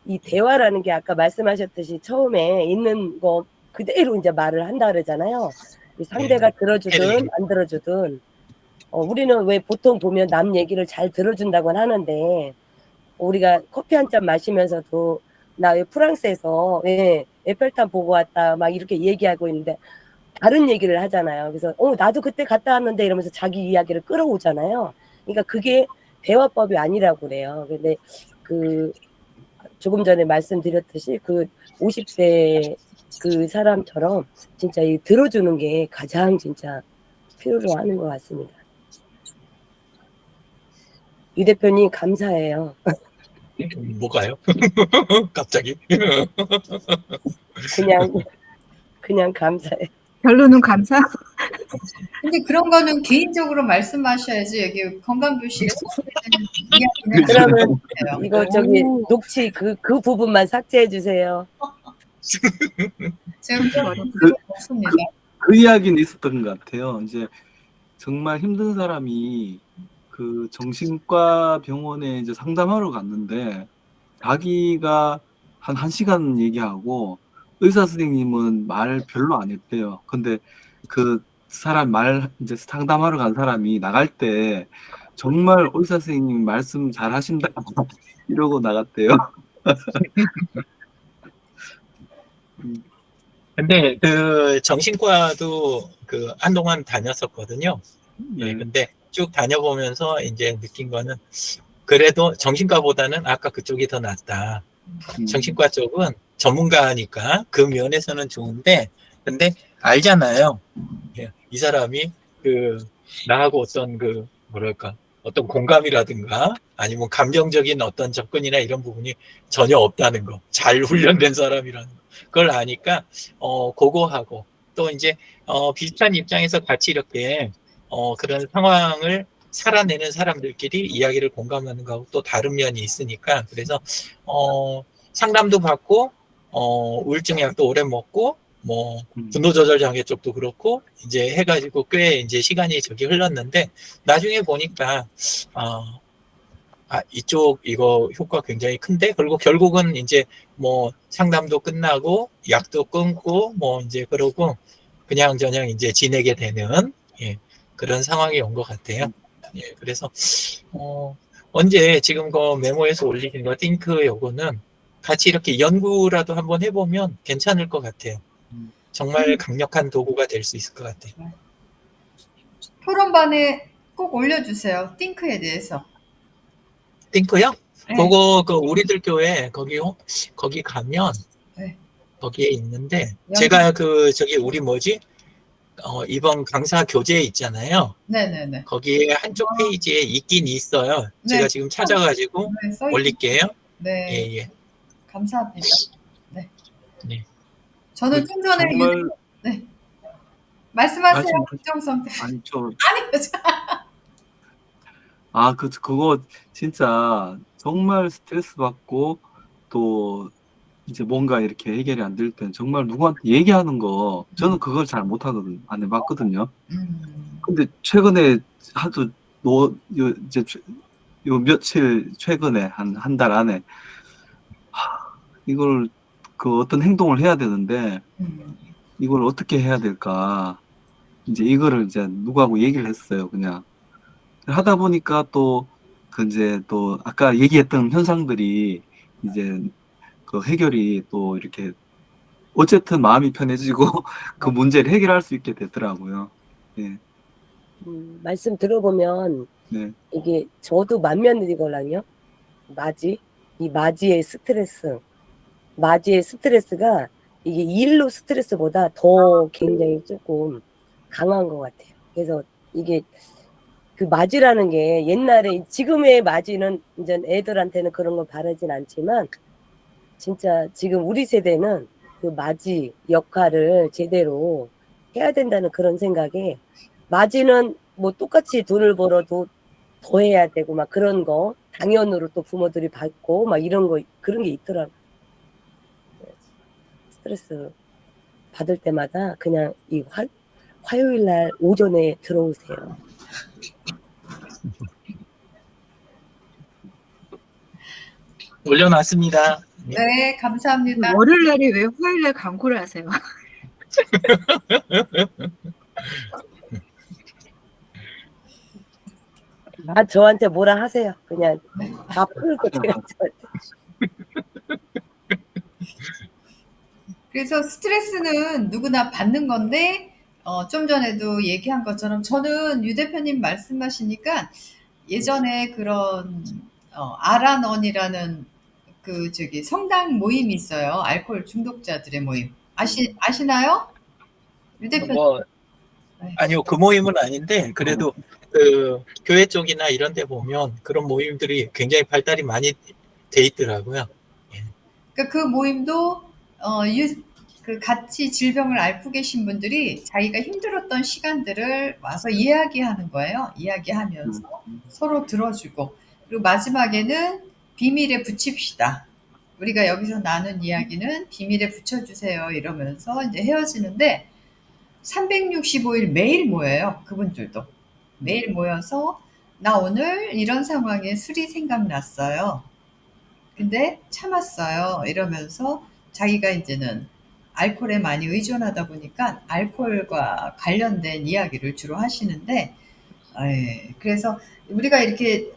이 대화라는 게 아까 말씀하셨듯이 처음에 있는 거 그대로 이제 말을 한다 그러잖아요. 상대가 들어주든 안 들어주든 우리는 왜 보통 보면 남 얘기를 잘 들어준다고는 하는데 우리가 커피 한 잔 마시면서도 나 프랑스에서 에펠탑 보고 왔다 막 이렇게 얘기하고 있는데 다른 얘기를 하잖아요. 그래서 나도 그때 갔다 왔는데 이러면서 자기 이야기를 끌어오잖아요. 그러니까 그게 대화법이 아니라고 그래요. 근데 조금 전에 말씀드렸듯이 50대 그 사람처럼 진짜 이 들어주는 게 가장 진짜 필요로 하는 것 같습니다. 유 대표님 감사해요. 뭐가요? 갑자기? 그냥 감사해. 결론은 감사. 근데 그런 거는 개인적으로 말씀하셔야지 여기 건강교실에 이야기는 그러면 해요. 이거 저기 녹취 그 부분만 삭제해 주세요. 지금 좀 없습니다. 그 이야기는 있었던 것 같아요. 이제 정말 힘든 사람이 그 정신과 병원에 이제 상담하러 갔는데 자기가 한 1시간 얘기하고 의사 선생님은 말 별로 안 했대요. 근데 그 사람 이제 상담하러 간 사람이 나갈 때 정말 의사 선생님 말씀 잘 하신다 이러고 나갔대요. 근데 정신과도 한동안 다녔었거든요. 네. 근데 쭉 다녀보면서 이제 느낀 거는 그래도 정신과보다는 아까 그쪽이 더 낫다. 정신과 쪽은 전문가니까 그 면에서는 좋은데 근데 알잖아요. 예, 이 사람이 나하고 어떤 뭐랄까, 어떤 공감이라든가 아니면 감정적인 어떤 접근이나 이런 부분이 전혀 없다는 거. 잘 훈련된 사람이라는 거. 그걸 아니까, 그거하고 또 이제, 비슷한 입장에서 같이 이렇게, 그런 상황을 살아내는 사람들끼리 이야기를 공감하는 거하고 또 다른 면이 있으니까, 그래서, 상담도 받고, 우울증 약도 오래 먹고, 뭐, 분노 조절 장애 쪽도 그렇고, 이제 해가지고 꽤 이제 시간이 저기 흘렀는데, 나중에 보니까, 이쪽 이거 효과 굉장히 큰데, 그리고 결국은 이제 뭐 상담도 끝나고, 약도 끊고, 뭐 이제 그러고, 그냥저냥 이제 지내게 되는, 예, 그런 상황이 온 것 같아요. 예, 그래서, 언제 지금 그 메모에서 올리신 거, 띵크 요거는 같이 이렇게 연구라도 한번 해보면 괜찮을 것 같아요. 정말 강력한 도구가 될 수 있을 것 같아요. 토론반에 꼭 올려주세요. 띵크에 대해서. 띵크요? 네. 그거 우리들 교회 거기 가면 네. 거기에 있는데 연구- 제가 저기 우리 뭐지? 이번 강사 교재 있잖아요. 네네네. 거기에 한쪽 페이지에 있긴 있어요. 네. 제가 지금 찾아가지고 네, 써있- 올릴게요. 네. 예. 감사합니다. 네. 네. 저는 좀 전에 정말 네. 말씀하세요. 말씀- 정성. 아니 아니요. 그거 진짜 정말 스트레스 받고 또 이제 뭔가 이렇게 해결이 안 될 땐 정말 누구한테 얘기하는 거 저는 그걸 잘 못하거든요. 안 해봤거든요. 근데 최근에 하도 이제 요 며칠 최근에 한 달 안에 이걸 어떤 행동을 해야 되는데 이걸 어떻게 해야 될까 이제 이거를 이제 누구하고 얘기를 했어요. 그냥 하다 보니까 또 이제 또 아까 얘기했던 현상들이 이제 해결이 또 이렇게 어쨌든 마음이 편해지고 그 문제를 해결할 수 있게 되더라고요. 예. 말씀 들어보면 네. 이게 저도 만면이거든요. 이 맞이의 스트레스가 이게 일로 스트레스보다 더 굉장히 조금 강한 것 같아요. 그래서 이게 그 맞이라는 게 옛날에 지금의 맞이는 이제 애들한테는 그런 걸 바라진 않지만 진짜 지금 우리 세대는 그 맞이 역할을 제대로 해야 된다는 그런 생각에 맞이는 뭐 똑같이 돈을 벌어도 더 해야 되고 막 그런 거 당연으로 또 부모들이 받고 막 이런 거 그런 게 있더라고요. 스트레스 받을 때마다 그냥 이 화요일 날 오전에 들어오세요. 올려놨습니다. 네, 감사합니다. 월요일 날에 왜 화요일 날 광고를 하세요? 저한테 뭐라 하세요. 그냥 다 풀고 제가 저한테. 그래서 스트레스는 누구나 받는 건데, 좀 전에도 얘기한 것처럼 저는 유 대표님 말씀하시니까 예전에 그런, 아란원이라는 성당 모임이 있어요. 알코올 중독자들의 모임. 아시나요? 유 대표님. 아니요, 그 모임은 아닌데, 그래도 교회 쪽이나 이런 데 보면 그런 모임들이 굉장히 발달이 많이 돼 있더라고요. 그러니까 그 모임도, 같이 질병을 앓고 계신 분들이 자기가 힘들었던 시간들을 와서 이야기하는 거예요. 이야기하면서 서로 들어주고. 그리고 마지막에는 비밀에 붙입시다. 우리가 여기서 나눈 이야기는 비밀에 붙여주세요. 이러면서 이제 헤어지는데 365일 매일 모여요. 그분들도. 매일 모여서 나 오늘 이런 상황에 술이 생각났어요. 근데 참았어요. 이러면서 자기가 이제는 알코올에 많이 의존하다 보니까 알코올과 관련된 이야기를 주로 하시는데, 그래서 우리가 이렇게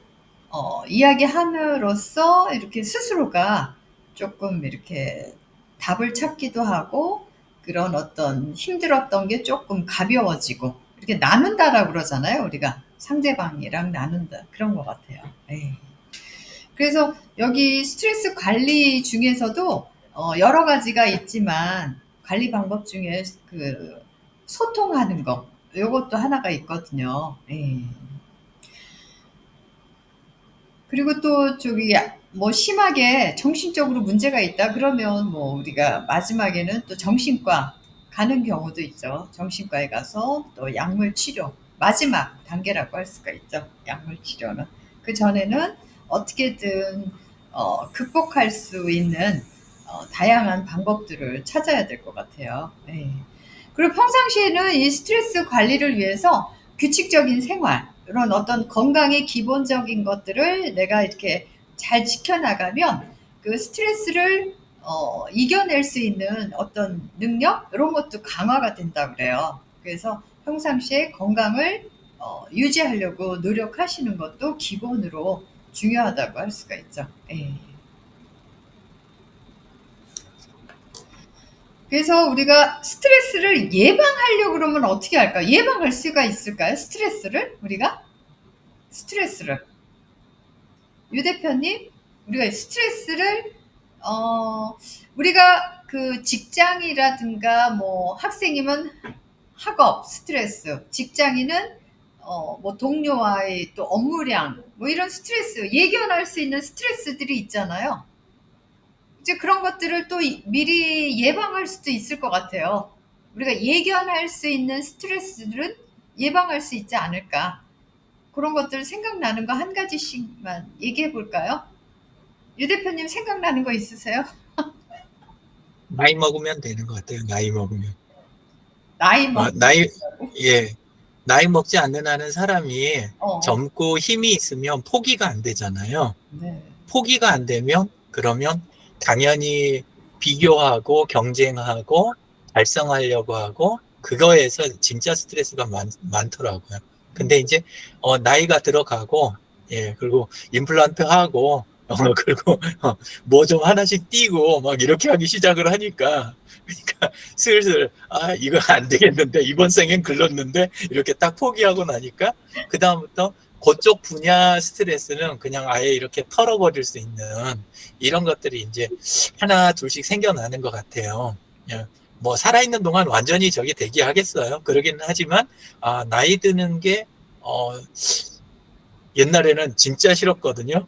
이야기함으로써 이렇게 스스로가 조금 이렇게 답을 찾기도 하고 그런 어떤 힘들었던 게 조금 가벼워지고 이렇게 나눈다라고 그러잖아요. 우리가 상대방이랑 나눈다 그런 것 같아요. 그래서 여기 스트레스 관리 중에서도 여러 가지가 있지만 관리 방법 중에 소통하는 거. 요것도 하나가 있거든요. 예. 그리고 또 저기 뭐 심하게 정신적으로 문제가 있다 그러면 뭐 우리가 마지막에는 또 정신과 가는 경우도 있죠. 정신과에 가서 또 약물 치료 마지막 단계라고 할 수가 있죠. 약물 치료는 그 전에는 어떻게든 극복할 수 있는 다양한 방법들을 찾아야 될 것 같아요. 네. 그리고 평상시에는 이 스트레스 관리를 위해서 규칙적인 생활, 이런 어떤 건강의 기본적인 것들을 내가 이렇게 잘 지켜나가면 그 스트레스를 이겨낼 수 있는 어떤 능력 이런 것도 강화가 된다 그래요. 그래서 평상시에 건강을 유지하려고 노력하시는 것도 기본으로 중요하다고 할 수가 있죠. 예. 그래서 우리가 스트레스를 예방하려고 그러면 어떻게 할까요? 예방할 수가 있을까요? 스트레스를 우리가? 스트레스를 유 대표님, 우리가 스트레스를 우리가 그 직장이라든가 뭐 학생이면 학업 스트레스, 직장인은 뭐 동료와의 또 업무량 뭐 이런 스트레스 예견할 수 있는 스트레스들이 있잖아요. 이제 그런 것들을 또 미리 예방할 수도 있을 것 같아요. 우리가 예견할 수 있는 스트레스들은 예방할 수 있지 않을까. 그런 것들 생각나는 거 한 가지씩만 얘기해 볼까요? 유 대표님 생각나는 거 있으세요? 나이 먹으면 되는 것 같아요. 나이 먹으면. 나이 먹, 예. 나이 먹지 않는 한은 사람이 어, 젊고 힘이 있으면 포기가 안 되잖아요. 네. 포기가 안 되면 그러면 당연히 비교하고 경쟁하고 달성하려고 하고 그거에서 진짜 스트레스가 많더라고요. 근데 이제 나이가 들어가고 예 그리고 임플란트 하고 그리고 뭐 좀 하나씩 띄고 막 이렇게 하기 시작을 하니까 그러니까 슬슬 이거 안 되겠는데 이번 생엔 글렀는데 이렇게 딱 포기하고 나니까 그 다음부터 그쪽 분야 스트레스는 그냥 아예 이렇게 털어버릴 수 있는 이런 것들이 이제 하나 둘씩 생겨나는 것 같아요. 뭐 살아있는 동안 완전히 저게 대기하겠어요. 그러긴 하지만 나이 드는 게 옛날에는 진짜 싫었거든요.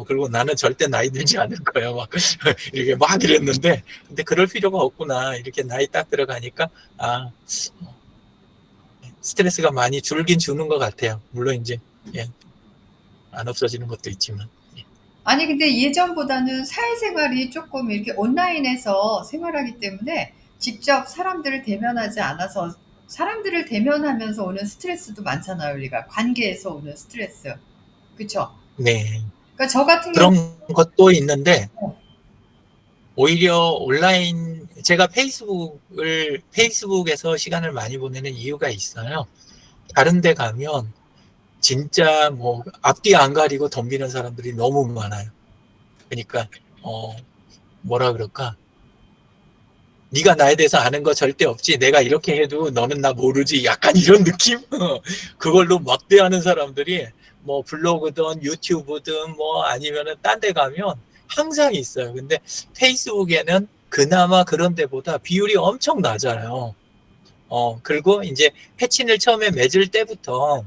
그리고 나는 절대 나이 들지 않을 거야. 막, 이렇게 막 이랬는데, 근데 그럴 필요가 없구나. 이렇게 나이 딱 들어가니까, 스트레스가 많이 줄긴 주는 것 같아요. 물론 이제, 예, 안 없어지는 것도 있지만. 아니 근데 예전보다는 사회생활이 조금 이렇게 온라인에서 생활하기 때문에 직접 사람들을 대면하지 않아서 사람들을 대면하면서 오는 스트레스도 많잖아요. 우리가 관계에서 오는 스트레스. 그쵸? 네. 그러니까 저 같은 그런 경우 것도 있는데, 어. 오히려 온라인, 제가 페이스북에서 시간을 많이 보내는 이유가 있어요. 다른 데 가면, 진짜 뭐 앞뒤 안 가리고 덤비는 사람들이 너무 많아요. 그러니까 뭐라 그럴까? 네가 나에 대해서 아는 거 절대 없지. 내가 이렇게 해도 너는 나 모르지. 약간 이런 느낌? 그걸로 막대하는 사람들이 뭐 블로그든 유튜브든 뭐 아니면은 딴 데 가면 항상 있어요. 근데 페이스북에는 그나마 그런 데보다 비율이 엄청 낮아요. 그리고 이제 패친을 처음에 맺을 때부터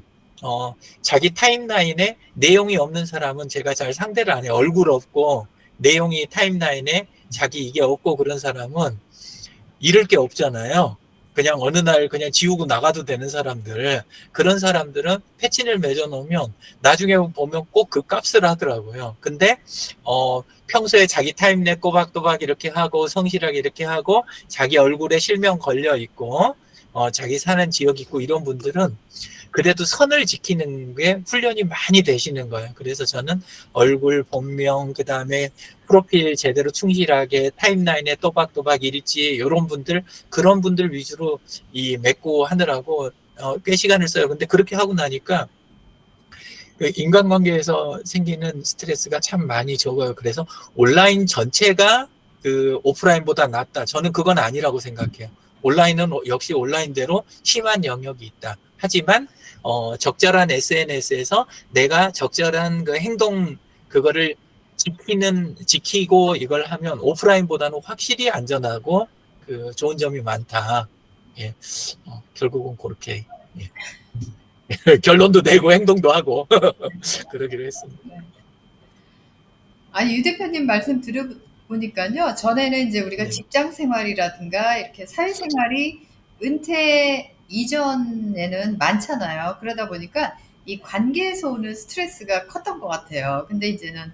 자기 타임라인에 내용이 없는 사람은 제가 잘 상대를 안 해요. 얼굴 없고 내용이 타임라인에 자기 이게 없고 그런 사람은 잃을 게 없잖아요. 그냥 어느 날 그냥 지우고 나가도 되는 사람들, 그런 사람들은 패친을 맺어 놓으면 나중에 보면 꼭 그 값을 하더라고요. 근데 평소에 자기 타임랩 꼬박꼬박 이렇게 하고 성실하게 이렇게 하고 자기 얼굴에 실명 걸려 있고 자기 사는 지역 있고 이런 분들은 그래도 선을 지키는 게 훈련이 많이 되시는 거예요. 그래서 저는 얼굴, 본명, 그 다음에 프로필 제대로 충실하게 타임라인에 또박또박 일지 이런 분들, 그런 분들 위주로 이 맺고 하느라고 꽤 시간을 써요. 근데 그렇게 하고 나니까 그 인간관계에서 생기는 스트레스가 참 많이 적어요. 그래서 온라인 전체가 그 오프라인보다 낫다. 저는 그건 아니라고 생각해요. 온라인은 역시 온라인대로 심한 영역이 있다. 하지만 적절한 SNS에서 내가 적절한 그 행동 그거를 지키고 이걸 하면 오프라인보다는 확실히 안전하고 그 좋은 점이 많다. 예. 결국은 그렇게 예. 결론도 내고 행동도 하고 그러기로 했습니다. 아니, 유 대표님 말씀 들어보니까요. 전에는 이제 우리가 네. 직장 생활이라든가 이렇게 사회생활이 은퇴 이전에는 많잖아요. 그러다 보니까 이 관계에서 오는 스트레스가 컸던 것 같아요. 근데 이제는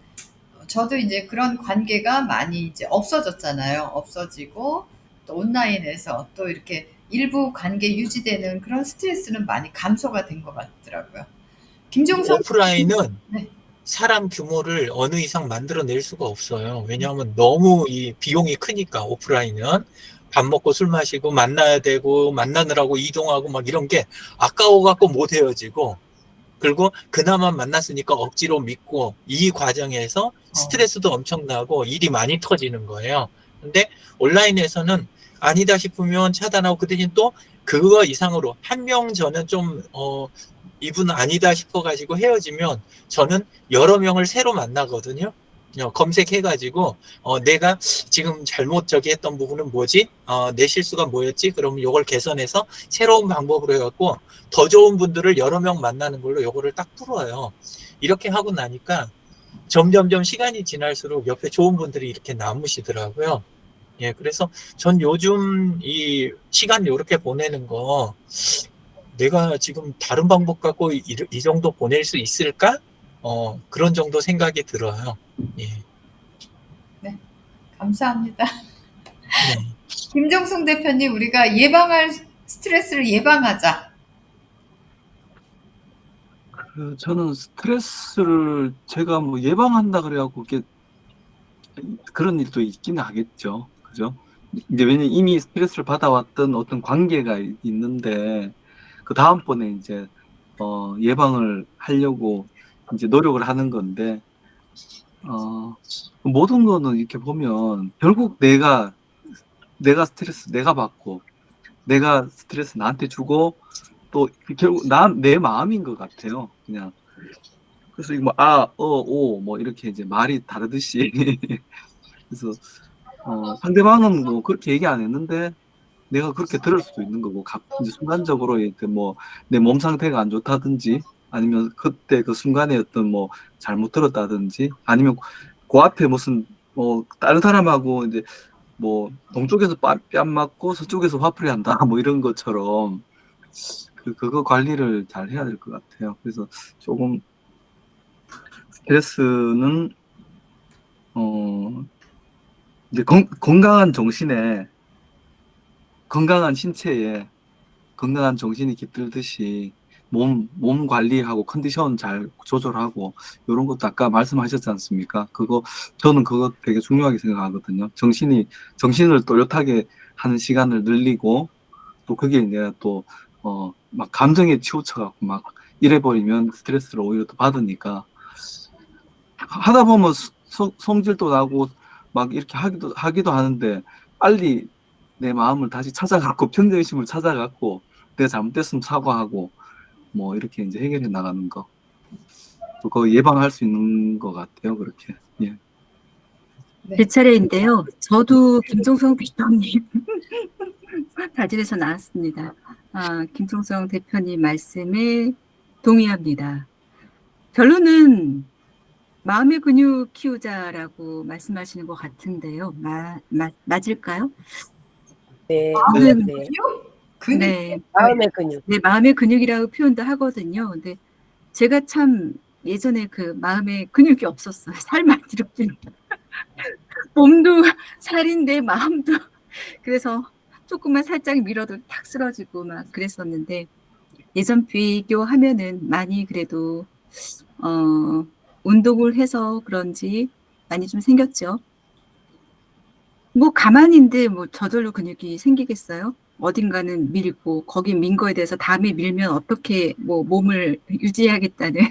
저도 이제 그런 관계가 많이 이제 없어졌잖아요. 없어지고 또 온라인에서 또 이렇게 일부 관계 유지되는 그런 스트레스는 많이 감소가 된 것 같더라고요. 김종석 오프라인은 네. 사람 규모를 어느 이상 만들어낼 수가 없어요. 왜냐하면 너무 이 비용이 크니까 오프라인은 밥 먹고 술 마시고 만나야 되고 만나느라고 이동하고 막 이런 게 아까워갖고 못 헤어지고 그리고 그나마 만났으니까 억지로 믿고 이 과정에서 스트레스도 엄청나고 일이 많이 터지는 거예요. 근데 온라인에서는 아니다 싶으면 차단하고 그 대신 또 그거 이상으로 한 명 저는 좀 이분 아니다 싶어가지고 헤어지면 저는 여러 명을 새로 만나거든요. 검색해가지고 내가 지금 잘못 저기 했던 부분은 뭐지? 내 실수가 뭐였지? 그러면 요걸 개선해서 새로운 방법으로 해갖고 더 좋은 분들을 여러 명 만나는 걸로 요거를 딱 풀어요. 이렇게 하고 나니까 점점점 시간이 지날수록 옆에 좋은 분들이 이렇게 남으시더라고요. 예, 그래서 전 요즘 이 시간 이렇게 보내는 거 내가 지금 다른 방법 갖고 이 정도 보낼 수 있을까? 그런 정도 생각이 들어요. 예. 감사합니다. 네. 김정숙 대표님, 우리가 예방할 스트레스를 예방하자. 저는 스트레스를 제가 뭐 예방한다 그래갖고 그런 일도 있기는 하겠죠. 그죠? 이제 왜냐면 이미 스트레스를 받아왔던 어떤 관계가 있는데 그 다음번에 이제 예방을 하려고 이제 노력을 하는 건데 모든 거는 이렇게 보면 결국 내가 스트레스 내가 받고 내가 스트레스 나한테 주고 또 결국 내 마음인 것 같아요. 그냥 그래서 이거 뭐 이렇게 이제 말이 다르듯이 그래서 상대방은 뭐 그렇게 얘기 안 했는데 내가 그렇게 들을 수도 있는 거고 이제 순간적으로 뭐 내 몸 상태가 안 좋다든지 아니면 그때 그 순간에 어떤 뭐 잘못 들었다든지 아니면 그 앞에 무슨 뭐 다른 사람하고 이제 뭐 동쪽에서 뺨 맞고 서쪽에서 화풀이 한다 뭐 이런 것처럼 그거 관리를 잘 해야 될 것 같아요. 그래서 조금 스트레스는 이제 건강한 정신에 건강한 신체에 건강한 정신이 깃들듯이 몸 관리하고 컨디션 잘 조절하고 이런 것도 아까 말씀하셨지 않습니까? 저는 그거 되게 중요하게 생각하거든요. 정신을 또렷하게 하는 시간을 늘리고 또 그게 이제 또 막 감정에 치우쳐갖고 막 이래버리면 스트레스를 오히려 또 받으니까 하다 보면 성질도 나고 막 이렇게 하기도 하는데 빨리 내 마음을 다시 찾아갖고 평정심을 찾아갖고 내가 잘못됐으면 사과하고 뭐 이렇게 이제 해결해 나가는 거. 또 그거 예방할 수 있는 것 같아요. 그렇게. 예. 제 차례인데요. 저도 김종성 대표님 다진에서 나왔습니다. 김종성 대표님 말씀에 동의합니다. 결론은 마음의 근육 키우자라고 말씀하시는 것 같은데요. 맞을까요? 네. 저는 네. 근육? 네, 마음의 근육. 네, 마음의 근육이라고 표현도 하거든요. 근데 제가 참 예전에 그 마음에 근육이 없었어요. 살만 이렇게 몸도 살인데 마음도 그래서 조금만 살짝 밀어도 탁 쓰러지고 막 그랬었는데 예전 비교하면은 많이 그래도 운동을 해서 그런지 많이 좀 생겼죠. 뭐 가만히인데 뭐 저절로 근육이 생기겠어요? 어딘가는 밀고 거기 민 거에 대해서 다음에 밀면 어떻게 뭐 몸을 유지해야겠다는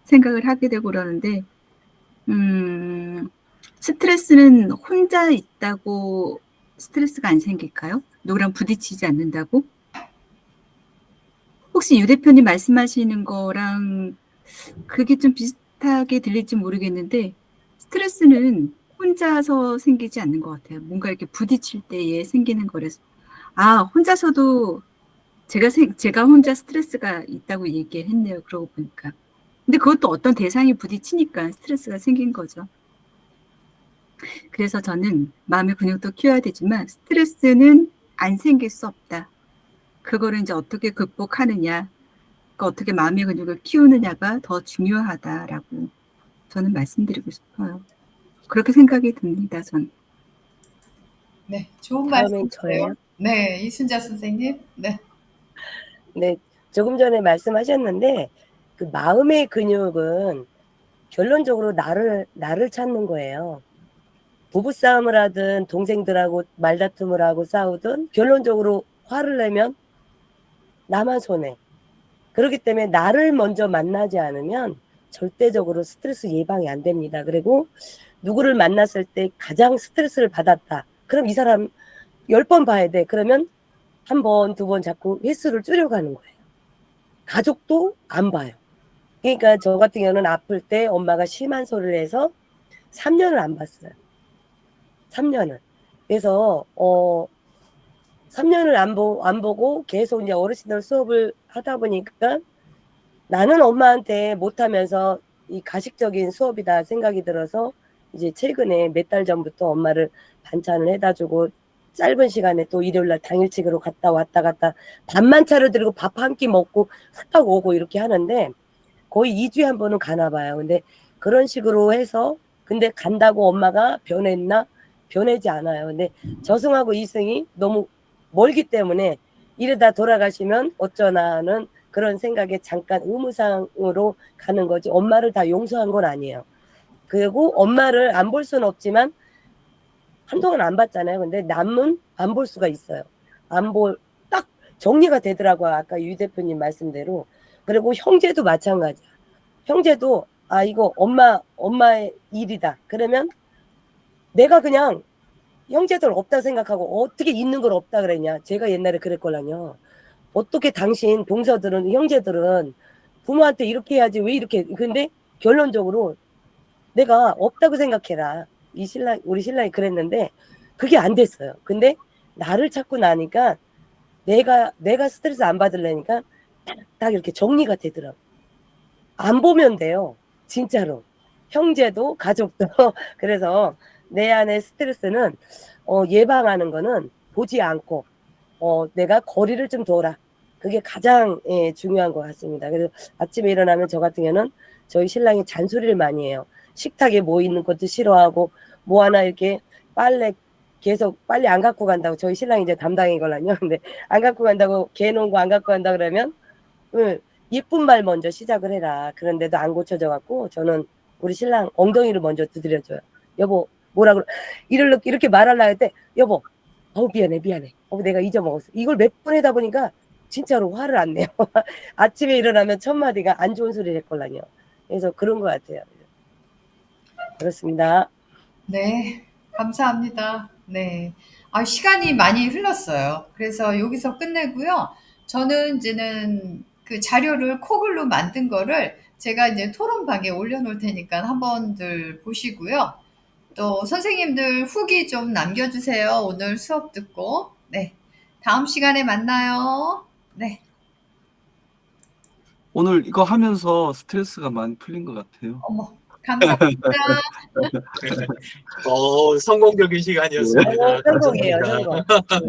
생각을 하게 되고 그러는데 스트레스는 혼자 있다고 스트레스가 안 생길까요? 누구랑 부딪히지 않는다고? 혹시 유 대표님 말씀하시는 거랑 그게 좀 비슷하게 들릴지 모르겠는데 스트레스는 혼자서 생기지 않는 것 같아요. 뭔가 이렇게 부딪힐 때에 생기는 거라서 혼자서도 제가 혼자 스트레스가 있다고 얘기했네요. 그러고 보니까. 근데 그것도 어떤 대상이 부딪히니까 스트레스가 생긴 거죠. 그래서 저는 마음의 근육도 키워야 되지만 스트레스는 안 생길 수 없다. 그거를 이제 어떻게 극복하느냐, 어떻게 마음의 근육을 키우느냐가 더 중요하다라고 저는 말씀드리고 싶어요. 그렇게 생각이 듭니다, 전. 네, 좋은 다음엔 말씀이세요. 저예요. 네, 이순자 선생님. 네. 네, 조금 전에 말씀하셨는데 그 마음의 근육은 결론적으로 나를 찾는 거예요. 부부싸움을 하든 동생들하고 말다툼을 하고 싸우든 결론적으로 화를 내면 나만 손해. 그렇기 때문에 나를 먼저 만나지 않으면 절대적으로 스트레스 예방이 안 됩니다. 그리고 누구를 만났을 때 가장 스트레스를 받았다. 그럼 이 사람 10번 봐야 돼. 그러면 한 번, 두 번 자꾸 횟수를 줄여가는 거예요. 가족도 안 봐요. 그러니까 저 같은 경우는 아플 때 엄마가 심한 소리를 해서 3년을 안 봤어요. 3년을. 그래서 3년을 안 보고 계속 이제 어르신들 수업을 하다 보니까 나는 엄마한테 못하면서 이 가식적인 수업이다 생각이 들어서 이제 최근에 몇 달 전부터 엄마를 반찬을 해다 주고 짧은 시간에 또 일요일날 당일치기로 갔다 밥만 차려드리고 밥 한 끼 먹고 후딱 오고 이렇게 하는데 거의 2주에 한 번은 가나 봐요. 근데 그런 식으로 해서 근데 간다고 엄마가 변했나? 변하지 않아요. 근데 저승하고 이승이 너무 멀기 때문에 이러다 돌아가시면 어쩌나 하는 그런 생각에 잠깐 의무상으로 가는 거지 엄마를 다 용서한 건 아니에요. 그리고 엄마를 안 볼 수는 없지만 한동안 안 봤잖아요. 근데 남은 안 볼 수가 있어요. 딱 정리가 되더라고요. 아까 유 대표님 말씀대로. 그리고 형제도 마찬가지야. 형제도 이거 엄마의 일이다. 그러면 내가 그냥 형제들 없다 생각하고 어떻게 있는 걸 없다 그랬냐. 제가 옛날에 그랬걸랑요. 어떻게 당신 동서들은 형제들은 부모한테 이렇게 해야지 왜 이렇게. 근데 결론적으로 내가 없다고 생각해라. 우리 신랑이 그랬는데 그게 안 됐어요. 근데 나를 찾고 나니까 내가 스트레스 안 받으려니까 딱 이렇게 정리가 되더라고. 안 보면 돼요. 진짜로. 형제도 가족도. 그래서 내 안에 스트레스는 예방하는 거는 보지 않고 내가 거리를 좀 둬라. 그게 가장 중요한 것 같습니다. 그래서 아침에 일어나면 저 같은 경우는 저희 신랑이 잔소리를 많이 해요. 식탁에 뭐 있는 것도 싫어하고 뭐 하나 이렇게 빨래 계속 빨리 안 갖고 간다고 저희 신랑이 이제 담당이거든요. 근데 안 갖고 간다고 개 놓은 거 안 갖고 간다 그러면 예쁜 말 먼저 시작을 해라. 그런데도 안 고쳐져 갖고 저는 우리 신랑 엉덩이를 먼저 두드려줘요. 여보 뭐라 그러 이렇게 말하려고 할 때 여보 미안해 내가 잊어먹었어. 이걸 몇 번 하다 보니까 진짜로 화를 안 내요. 아침에 일어나면 첫 마디가 안 좋은 소리를 했걸랑요. 그래서 그런 것 같아요. 그렇습니다. 네, 감사합니다. 네. 시간이 많이 흘렀어요. 그래서 여기서 끝내고요. 저는 이제는 그 자료를 코글로 만든 거를 제가 이제 토론방에 올려놓을 테니까 한번들 보시고요. 또 선생님들 후기 좀 남겨주세요. 오늘 수업 듣고. 네. 다음 시간에 만나요. 네. 오늘 이거 하면서 스트레스가 많이 풀린 것 같아요. 어머, 감사합니다. 성공적인 시간이었습니다. 성공이에요, 감사합니다. 성공.